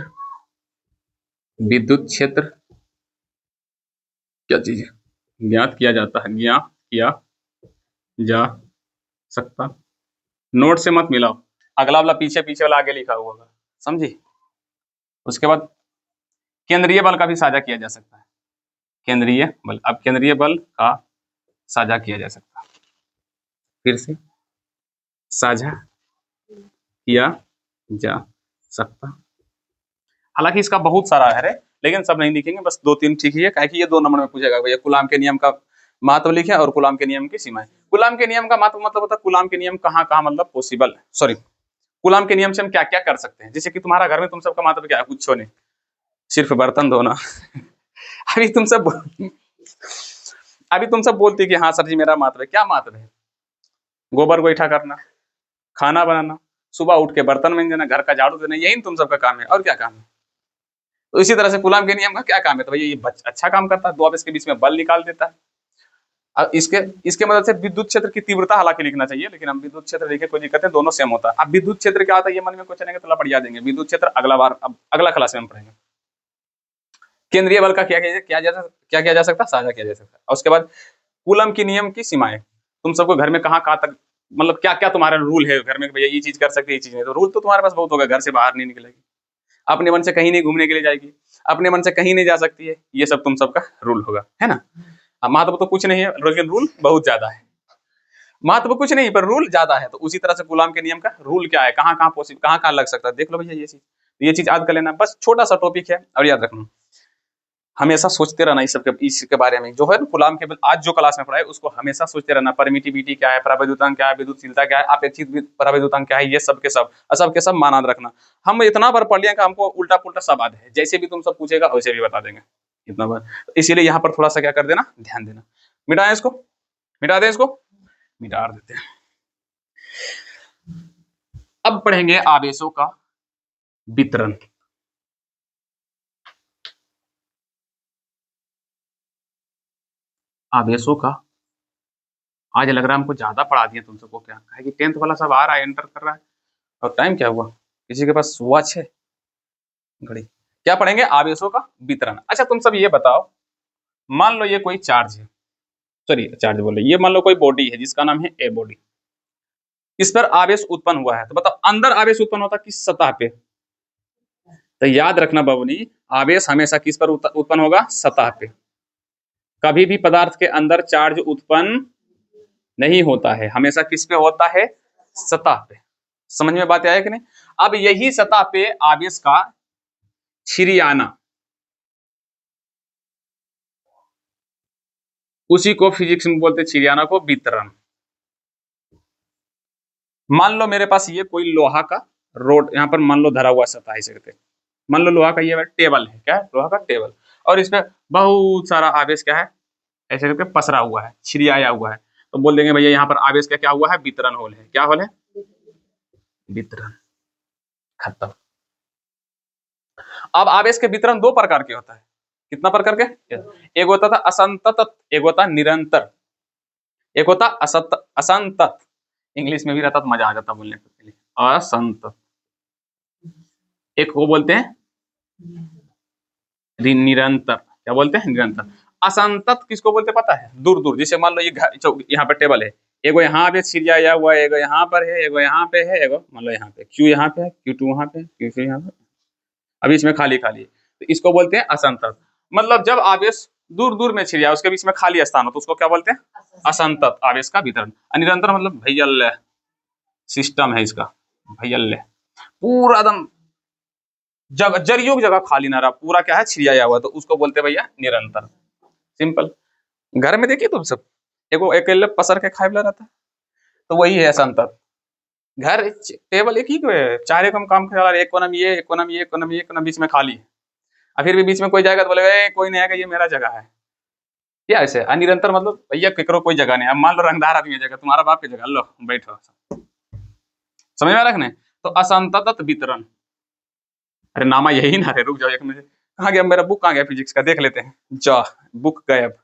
विद्युत क्षेत्र क्या चीज है, ज्ञात किया जाता है, ज्ञात किया जा सकता। नोट से मत मिलाओ, अगला वाला पीछे पीछे वाला आगे लिखा हुआ होगा, समझी। उसके बाद केंद्रीय बल का भी साझा किया जा सकता है, केंद्रीय बल, अब केंद्रीय बल का साझा किया जा सकता है, फिर से साझा किया जा सकता। हालांकि इसका बहुत सारा है, लेकिन सब नहीं लिखेंगे, बस दो तीन ठीक ही है, काहे कि ये 2 नंबर में पूछेगा भैया गुलाम के नियम का महत्व लिखे और गुलाम के नियम की सीमाएं। गुलाम के नियम का महत्व मतलब होता है गुलाम के नियम कहाँ कहाँ मतलब पॉसिबल, सॉरी गुलाम के नियम से हम क्या क्या कर सकते हैं। जैसे कि तुम्हारा घर में तुम सबका महत्व क्या है, कुछ नहीं, सिर्फ बर्तन धोना। अभी तुम सब बोलते कि हाँ सर जी मेरा महत्व है, क्या महत्व है? गोबर गोईठा करना, खाना बनाना, सुबह उठ के बर्तन मांजना, घर का झाड़ू देना, यही तुम सबका काम है, और क्या काम है? तो इसी तरह से गुलाम के नियम का क्या काम है, तो भैया ये अच्छा काम करता है, दो आवेश के बीच में बल निकाल देता है। अब इसके मदद से विद्युत क्षेत्र की तीव्रता हालांकि लिखना चाहिए, लेकिन हम विद्युत क्षेत्र लिखे कोई दिक्कत है, दोनों सेम होता है। अब विद्युत क्षेत्र क्या होता है ये मन में क्वेश्चन आएगा तो लपड़िया देंगे, विद्युत क्षेत्र अगला बार, अब अगला क्लास में हम पढ़ेंगे। केंद्रीय बल का क्या किया जा सकता, साझा किया जा सकता। और उसके बाद कूलम की नियम की सीमाएं, तुम सबको घर में कहाँ तक, मतलब क्या क्या तुम्हारा रूल है घर में, भैया ये चीज कर सकते ये चीज नहीं, तो रूल तो तुम्हारे पास बहुत होगा, घर से बाहर नहीं निकलेगी, अपने मन से कहीं नहीं घूमने के लिए जाएगी, अपने मन से कहीं नहीं जा सकती है, ये सब तुम सबका रूल होगा, है ना। महत्व तो कुछ नहीं है लेकिन रूल बहुत ज्यादा है, महत्व कुछ नहीं पर रूल ज्यादा है। तो उसी तरह से गुलाम के नियम का रूल क्या है, कहाँ कहाँ पॉसिबल, कहाँ कहाँ लग सकता है, देख लो भैया ये चीज याद कर लेना, बस छोटा सा टॉपिक है, और याद रखना हमेशा सोचते रहना इसके बारे में, जो है गुलाम के आज जो क्लास में पढ़ाए उसको हमेशा सोचते रहना, परमिटिविटी क्या है, परावैद्युतांक क्या है, विद्युतशीलता क्या है, अपेक्षित परावैद्युतांक क्या है, ये सब के सब माना रखना। हम इतना बार पढ़ लिया कि हमको उल्टा पुल्टा सब याद है, जैसे भी तुम सब पूछेगा वैसे भी बता देंगे इतना बार, इसीलिए यहाँ पर थोड़ा सा क्या कर देना, ध्यान देना। मिटाएं इसको, मिटा दें इसको, मिटा देते हैं। अब पढ़ेंगे आवेशों का वितरण। आवेशों का, आज लग रहा है हमको ज्यादा पढ़ा दिया तुम सबको, क्या है कि 10th वाला सब आ रहा है, एंटर कर रहा है, और टाइम क्या हुआ, किसी के पास वॉच है, घड़ी? क्या पढ़ेंगे, आवेशों का वितरण। अच्छा तुम सब ये बताओ, मान लो ये कोई चार्ज है, सॉरी चार्ज बोले, ये मान लो कोई बॉडी है जिसका नाम है ए बॉडी, इस पर आवेश उत्पन्न हुआ है, तो बताओ अंदर आवेश उत्पन्न होता किस सतह पे? तो याद रखना बबनी, आवेश हमेशा किस पर उत्पन्न होगा, सतह पे। कभी भी पदार्थ के अंदर चार्ज उत्पन्न नहीं होता है, हमेशा किस पे होता है, सतह पे। समझ में बात आया कि नहीं? अब यही सतह पे आवेश का छिरियाना, उसी को फिजिक्स में बोलते हैं छिरियाना को वितरण। मान लो मेरे पास ये कोई लोहा का रोड यहाँ पर मान लो धरा हुआ सतह ऐसे करके, मान लो लोहा का ये टेबल है, क्या है लोहा का टेबल, और इसमें बहुत सारा आवेश क्या है ऐसे करके पसरा हुआ है, छिरियाया हुआ है, तो बोल देंगे भैया यहाँ पर आवेश का क्या हुआ है, वितरण होल है। क्या होल है? वितरण। खत्म। अब आवेश के वितरण दो प्रकार के होता है। कितना प्रकार के? एक होता था असंतत, एक होता निरंतर, एक होता असंतत। इंग्लिश में भी रहता तो मजा आ जाता बोलने के लिए। असंतत। एक को बोलते हैं निरंतर। क्या बोलते हैं? निरंतर। असंतत किसको बोलते पता है? दूर दूर। जैसे मान लो ये यहाँ पर टेबल है, एगो यहाँ पे छिरियाया हुआ है, एगो यहाँ पर है, एगो यहाँ पे है, एगो मान लो यहाँ पे Q यहाँ पे है, Q2 वहाँ पे, Q3 यहाँ पे, अभी इसमें खाली खाली है, तो इसको बोलते हैं असंतत। मतलब जब आवेश दूर दूर में छिरिया उसके बीच में खाली स्थान हो तो उसको क्या बोलते हैं? असंतत आवेश का वितरण। निरंतर मतलब भैया सिस्टम है इसका, भैया पूरा एकदम जगह जरियों जगह खाली ना रहा, पूरा क्या है छिरियाया हुआ, तो उसको बोलते हैं भैया निरंतर। सिंपल। घर में देखिए तुम सब एगो अकेले पसर के खाए वाला रहता है, तो वही है असंतत। घर टेबल एक ही को है, चार कम काम कर रहा है, एक कोना में ये, एक कोना में ये, एक कोना में ये, एक कोना बीच में खाली है, और फिर भी बीच में कोई जाएगा तो बोलेगा "ए, कोई नहीं आएगा, ये मेरा जगह है"। क्या ऐसे अनिरंतर मतलब भैया केकरो कोई जगह नहीं है। अब मान लो रंगदार आदमी जगह, तुम्हारा बाप की जगह, लो बैठो, समझ में रखने। तो असंतत वितरण। अरे नामा यही ना रे, रुक जाओ एक मिनट, कहाँ गया मेरा बुक? कहाँ गया फिजिक्स का? देख लेते हैं। जा बुक गायब,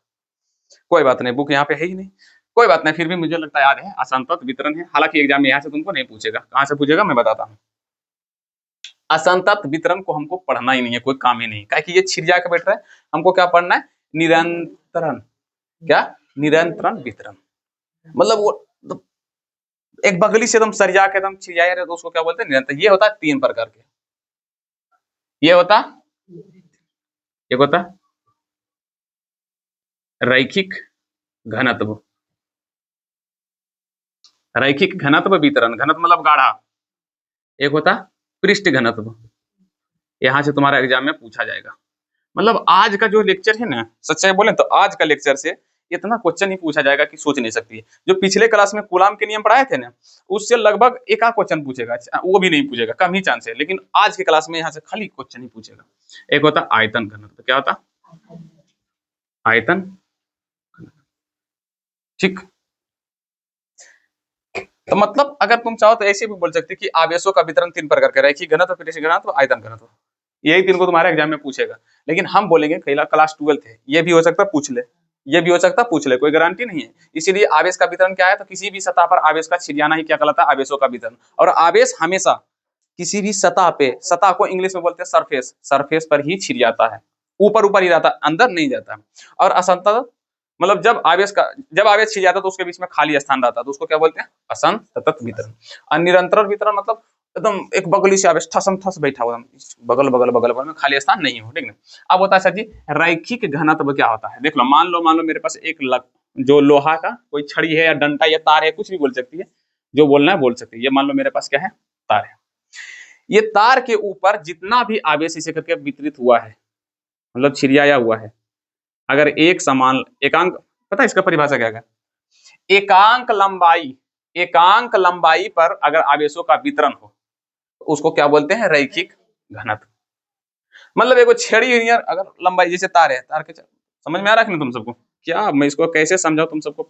कोई बात नहीं, बुक यहाँ पे है ही नहीं, कोई बात नहीं, फिर भी मुझे लगता है याद है, असंतत वितरण है। हालांकि एग्जाम में यहाँ से तुमको नहीं पूछेगा, कहाँ से पूछेगा मैं बताता हूँ। असंतत वितरण को हमको पढ़ना ही नहीं है, कोई काम ही नहीं, क्या ये छिरिया के बैठ रहा है। हमको क्या पढ़ना है? निरंतरण। क्या? निरंतरण वितरण। मतलब वो एक बगली से एकदम सरिया के एकदम छिरियाया रहे तो उसको क्या बोलते हैं? निरंतर। ये होता है तीन प्रकार के। ये होता, एक होता रैखिक घनत्व, रैखिक घनत्व वितरण, घनत्व मतलब गाढ़ा। एक होता पृष्ठ घनत्व, यहां से तुम्हारा एग्जाम में पूछा जाएगा। मतलब आज का जो लेक्चर है ना, सच्चाई बोले तो आज का लेक्चर से इतना क्वेश्चन ही पूछा जाएगा कि सोच नहीं सकती है। जो पिछले क्लास में कूलाम के नियम पढ़ाए थे ना, उससे लगभग एक आध क्वेश्चन पूछेगा, वो भी नहीं पूछेगा, कम ही चांस है, लेकिन आज की क्लास में यहाँ से खाली क्वेश्चन ही पूछेगा। एक होता आयतन घनत्व। क्या होता? आयतन। ठीक। तो मतलब अगर तुम चाहो तो ऐसे भी बोल सकते कि आवेशों का वितरण तीन प्रकार का, रैखिक घनत्व, पृष्ठ घनत्व, आयतन घनत्व। यही तीन को तुम्हारे एग्जाम में पूछेगा। लेकिन हम बोलेंगे क्लास 12 है, ये भी हो सकता है पूछ ले, ये भी हो सकता है पूछ ले, कोई गारंटी नहीं है। इसीलिए आवेश का वितरण क्या है? तो किसी भी सतह पर आवेश का छिरियाना ही क्या कहलाता है? आवेशों का वितरण। और आवेश हमेशा किसी भी सतह पे, सतह को इंग्लिश में बोलते हैं सरफेस, सरफेस पर ही छिरियाता है, ऊपर ऊपर ही रहता है, अंदर नहीं जाता। और असंतत मतलब जब आवेश छिड़ जाता है तो उसके बीच में खाली स्थान रहता है, तो उसको क्या बोलते हैं? असंतत वितरण। और निरंतर वितरण मतलब एकदम एक बगली से आवेश ठसम ठस बैठा हुआ, बगल बगल बगल बगल में खाली स्थान नहीं हो, ठीक है। अब होता है सर जी रैखिक घनत्व। क्या होता है? देख लो, मान लो मेरे पास एक जो लोहा का कोई छड़ी है या डंटा या तार है, कुछ भी बोल सकती है, जो बोलना है बोल सकती है। ये मान लो मेरे पास क्या है? तार है। ये तार के ऊपर जितना भी आवेश इसे करके वितरित हुआ है, मतलब छिरियाया हुआ है, अगर एक समान एकांक, पता है इसका परिभाषा क्या है? एकांक लंबाई पर अगर आवेशों का वितरण हो तो उसको क्या बोलते हैं? रैखिक घनत्व। मतलब एगो छड़ी अगर लंबाई, जैसे तार है, तार के समझ में आ रहा है तुम सबको? क्या मैं इसको कैसे समझाऊं तुम सबको?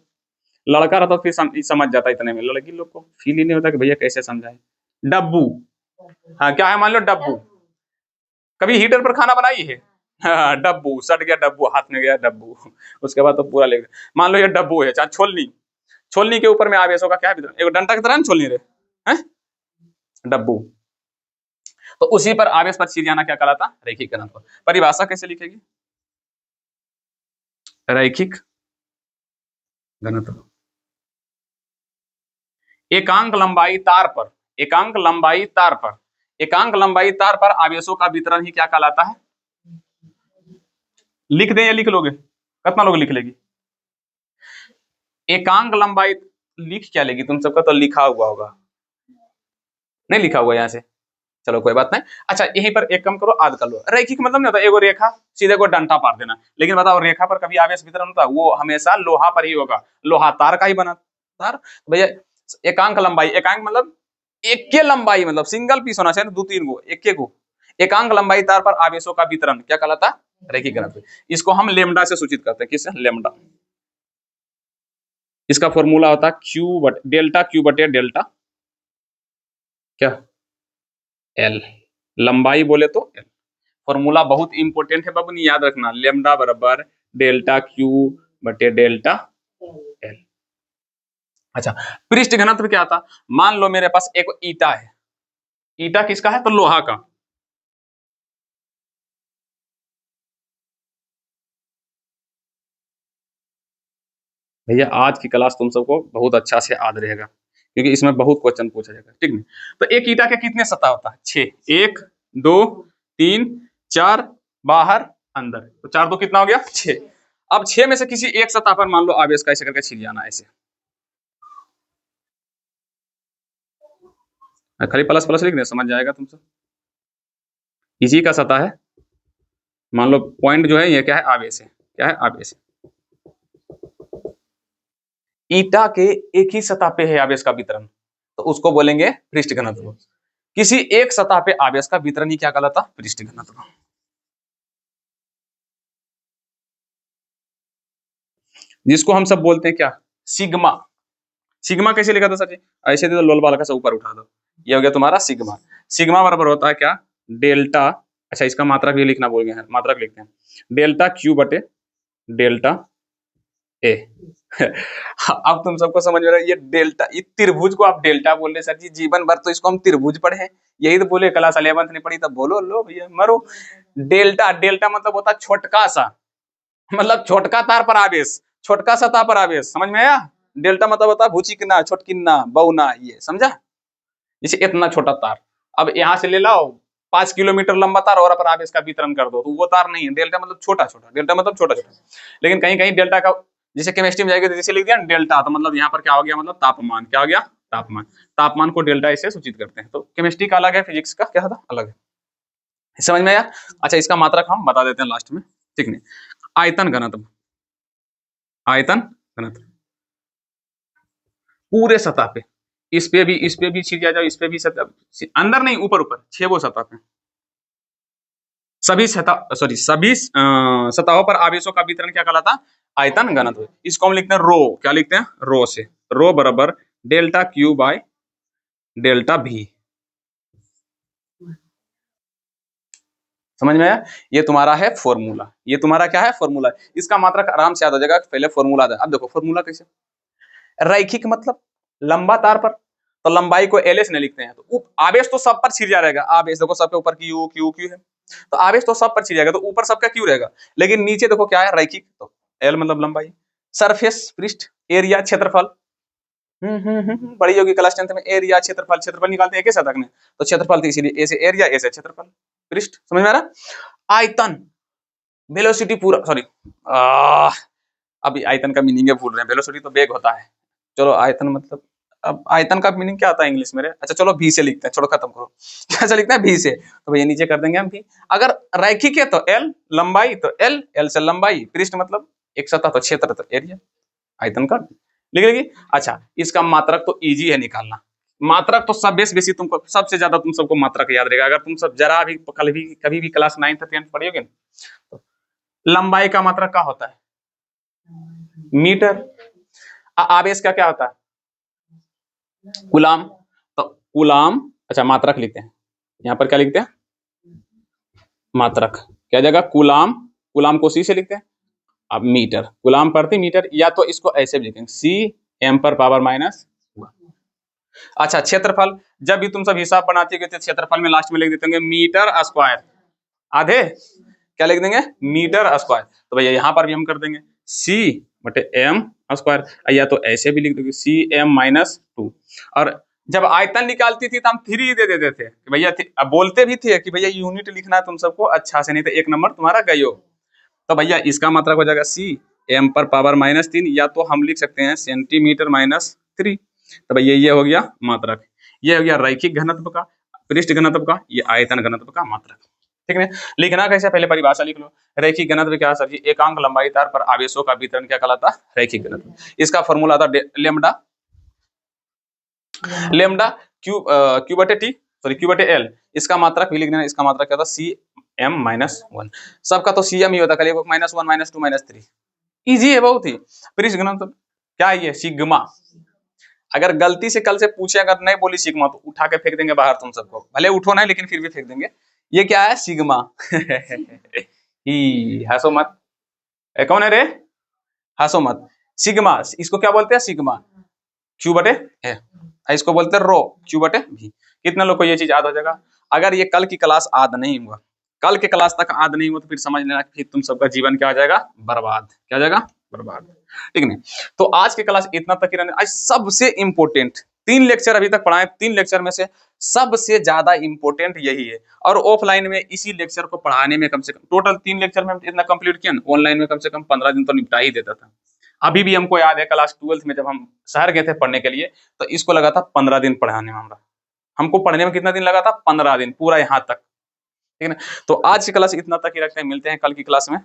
लड़का रहता तो फिर समझ जाता, इतने में लड़की लोग को फील ही नहीं होता कि भैया कैसे समझाए। डब्बू, हाँ क्या है? मान लो डब्बू। कभी हीटर पर खाना बनाई है? हाँ, डब्बू सट गया, डब्बू हाथ में गया डब्बू, उसके बाद तो पूरा ले गया। मान लो ये डब्बू है, चाहे छोलनी, छोलनी के ऊपर में आवेशों का क्या है? एक डंटा की तरह ना छोलनी रे, हैं? डब्बू। तो उसी पर आवेश पर छिरियाना क्या कहलाता? रैखिक घनत्व। परिभाषा कैसे लिखेगी? रैखिक घनत्व। एकांक लंबाई तार पर, एकांक लंबाई तार पर, एकांक लंबाई तार पर आवेशों का वितरण ही क्या कहलाता है? लिख दे या लिख लोगे? कितना लोग लिख लेगी? एकांक लंबाई लिख क्या लेगी? तुम सबका तो लिखा हुआ होगा, नहीं लिखा हुआ यहाँ से? चलो कोई बात नहीं। अच्छा यहीं पर एक कम करो, आध कर लो। रैखिक मतलब नहीं होता एगो रेखा सीधे को डंटा पार देना, लेकिन बताओ रेखा पर कभी आवेश वितरण होता है? वो हमेशा लोहा पर ही होगा, लोहा तार का ही बना तार। भैया एकांक लंबाई, एकांक मतलब एक के लंबाई, मतलब सिंगल पीस होना चाहिए, 2-3 गो, एक के को एकांक लंबाई तार पर आवेशों का वितरण क्या कहलाता है? रैखिक घनत्व। इसको हम लेमडा से सूचित करते हैं, किससे? लेमडा। इसका फॉर्मूला होता है क्यू बट डेल्टा, क्यू बटे डेल्टा क्या एल, लंबाई बोले तो एल। फॉर्मूला बहुत इंपॉर्टेंट है बाबू, नहीं याद रखना, लेमडा बराबर डेल्टा क्यू बटे डेल्टा एल। अच्छा पृष्ठ घनत्व क्या था? मान लो मेरे पास एक ईटा है, ईटा किसका है? तो लोहा का। भैया आज की क्लास तुम सबको बहुत अच्छा से याद रहेगा, क्योंकि इसमें बहुत क्वेश्चन पूछा जाएगा, ठीक नहीं? तो एक ईटा के कितने सतह होता है? 6। 1 2 3 4 बाहर अंदर, तो 4 2 कितना हो गया? 6। अब 6 में से किसी एक सतह पर मान लो आवेश का ऐसे करके छिड़ जाना, ऐसे खाली प्लस प्लस लिख दे, समझ जाएगा तुम सब। इसी का सतह है, मान लो पॉइंट जो है ये क्या है? आवेश है। क्या है? आवेश। ईटा के एक ही सतह पे है आवेश का वितरण, तो उसको बोलेंगे पृष्ठ घनत्व। किसी एक सतह पे आवेश का वितरण ही क्या कहलाता? पृष्ठ घनत्व। जिसको हम सब बोलते हैं क्या? सिग्मा। सिग्मा कैसे लिखा था सर जी? ऐसे दे दो, लोल बाल का सब ऊपर उठा दो, ये हो गया तुम्हारा सिग्मा। सिग्मा बराबर होता है क्या? डेल्टा, अच्छा इसका मात्रक भी लिखना भूल गए हैं, मात्रक लिखते हैं, डेल्टा क्यू बटे डेल्टा ए। अब तुम सबको समझ में रहा है, ये डेल्टा, ये त्रिभुज को आप डेल्टा बोल रहे सर जी, जीवन भर तो इसको हम त्रिभुज पढ़े हैं, यही तो बोले क्लास 11th नहीं पढ़ी, तब बोलो लो भैया मरो। डेल्टा, डेल्टा मतलब होता है छोटका सा, मतलब छोटका तार पर आवेश, छोटका सतह पर आवेश, समझ में आया? डेल्टा मतलब होता है भूचिकना, छोटकिन्ना, बउना, ये समझा? जैसे इतना छोटा तार, अब यहाँ से ले लाओ 5 किलोमीटर लंबा तार और पर आवेश का वितरण कर दो, तो वो तार नहीं है। डेल्टा मतलब छोटा छोटा, डेल्टा मतलब छोटा छोटा। लेकिन कहीं कहीं डेल्टा का, जैसे केमिस्ट्री में जाएगी तो जैसे लिख दिया डेल्टा, तो मतलब यहाँ पर क्या हो गया? मतलब तापमान। क्या हो गया? तापमान। तापमान को डेल्टा ऐसे सूचित करते हैं। तो केमिस्ट्री का अलग है, फिजिक्स का क्या था? अलग है। समझ में आया? अच्छा इसका मात्रक हम बता देते हैं लास्ट में, ठीक नहीं? आयतन घनत्व, आयतन घनत्व पूरे सतह पे, इस पे भी छिड़ जाओ, इस पे भी सतह, अंदर नहीं ऊपर ऊपर, 6 वो सतह पे, सभी सतह सॉरी सभी सतहों पर आवेशों का वितरण क्या कहलाता? आयतन घनत्व। इसको हम लिखते हैं रो, क्या लिखते हैं? रो से, रो बराबर डेल्टा क्यू बाय डेल्टा भी। समझ में आया? ये तुम्हारा है फॉर्मूला, ये तुम्हारा क्या है? फॉर्मूला। इसका मात्रक आराम से याद हो जाएगा, पहले फॉर्मूला। अब देखो फॉर्मूला कैसे, रैखिक मतलब लंबा तार पर, तो लंबाई को एल एस ने लिखते हैं, तो आवेश तो सब पर छिड़ जाएगा। आवेश देखो सबके ऊपर क्यू क्यू क्यू है, तो आवेश तो सब पर छिड़ जाएगा, तो ऊपर सबका क्यू रहेगा, लेकिन नीचे देखो क्या है? रैखिक, तो एल मतलब लंबाई। सरफेस पृष्ठ, एरिया क्षेत्रफल, बड़ी होगी क्लास 10th में, एरिया क्षेत्रफल, क्षेत्रफल निकालते हैं कैसे तक ने, तो क्षेत्रफल तो इसीलिए ऐसे एरिया, ऐसे क्षेत्रफल, पृष्ठ। समझ में आ रहा? आयतन, वेलोसिटी पूरा, सॉरी अभी आयतन का मीनिंग है भूल रहे हैं, वेलोसिटी तो वेग होता है। चलो आयतन मतलब, अब आयतन का मीनिंग क्या आता है इंग्लिश में? अच्छा चलो भी से लिखते हैं, छोड़ो खत्म करो। कैसे लिखते हैं? भी से, तो भैया नीचे कर देंगे हम भी। अगर रैखिक है तो एल, लंबाई तो एल, एल से लंबाई, पृष्ठ मतलब एक सतह तो क्षेत्र तो एरिया, आयतन का लिख लेगी। अच्छा इसका मात्रक तो इजी है निकालना, मात्रक तो सब बेसी तुमको, सबसे ज्यादा तुम सबको मात्रक याद रहेगा। अगर तुम सब जरा भी कल भी कभी भी क्लास 9th 10th पढ़ोगे ना, तो लंबाई का मात्रक क्या होता है? मीटर। आवेश का क्या होता है? कूलाम। तो कूलाम, अच्छा मात्रक लिखते हैं, यहाँ पर क्या लिखते हैं? मात्रक क्या जगह? कूलाम, कूलाम को सी से लिखते हैं। अब मीटर, कूलाम प्रति मीटर, या तो इसको ऐसे भी लिखेंगे सी एम पर पावर माइनस। अच्छा क्षेत्रफल, जब भी तुम सब हिसाब बनाते हो तो क्षेत्रफल में लास्ट में लिख देते होंगे मीटर स्क्वायर, आधे क्या लिख देंगे? Metre square. तो भैया यहाँ पर भी हम कर देंगे सी बटे एम स्क्वायर, या तो ऐसे भी लिख दोगे सी एम माइनस 2। और जब आयतन निकालती थी तो हम 3 दे देते थे कि भैया, अब बोलते भी थे कि भैया यूनिट लिखना है तुम सबको अच्छा से, नहीं तो 1 नंबर तुम्हारा गयो। तो भैया इसका मात्रक हो जाएगा सी एम पर पावर माइनस 3, या तो हम लिख सकते हैं सेंटीमीटर माइनस 3। तो भैया ये हो गया मात्रक, ये हो गया रैखिक घनत्व का। पृष्ठ घनत्व का, ये आयतन घनत्व का मात्रक। ठीक है, लिखना कैसे, पहले परिभाषा लिख लो। रैखिक घनत्व क्या है सर जी, एकांक लंबाई तार पर आवेशों का वितरण क्या कहलाता है, रैखिक घनत्व। इसका फॉर्मूला था लेमडा क्यू बटे टी, सॉरी क्यू बटे एल। इसका मात्रक भी लिख देना, इसका मात्रक क्या था, सी एम माइनस वन। सबका तो सी एम ही होता है, खाली minus one minus two minus three, easy है बहुत ही। पृष्ठ घनत्व क्या है, ये सिग्मा। अगर गलती से कल से पूछे, अगर नहीं बोली सिग्मा तो उठा के फेंक देंगे बाहर तुम सबको, भले उठो नहीं लेकिन फिर भी फेंक देंगे। ये क्या है, सिग्मा। ही हंसो मत, कौन है रे, हंसो मत। सिग्मा, इसको क्या बोलते हैं, सिग्मा क्यू बटे है, इसको बोलते हैं रो क्यू बटे भी। कितने लोग को ये चीज याद हो जाएगा। अगर ये कल की क्लास याद नहीं हुआ, कल के क्लास तक याद नहीं हुआ, तो फिर समझ लेना कि तुम सबका जीवन क्या हो जाएगा, बर्बाद। क्या हो जाएगा, बर्बाद। ठीक नहीं, तो आज की क्लास इतना तक ही रहने। आज सबसे इंपोर्टेंट 3 लेक्चर अभी तक पढ़ाए, 3 लेक्चर में से सबसे ज्यादा इंपोर्टेंट यही है। और ऑफलाइन में इसी लेक्चर को पढ़ाने में कम से कम टोटल 3 लेक्चर में इतना कंप्लीट किया ना, ऑनलाइन में कम से कम 15 दिन तो निपटा ही देता था। अभी भी हमको याद है क्लास 12th में जब हम शहर गए थे पढ़ने के लिए, तो इसको लगा था 15 दिन पढ़ाने में। हमको पढ़ने में कितना दिन लगा था, 15 दिन, पूरा यहाँ तक। ठीक है ना, तो आज की क्लास इतना तक ही रखते हैं, मिलते हैं कल की क्लास में।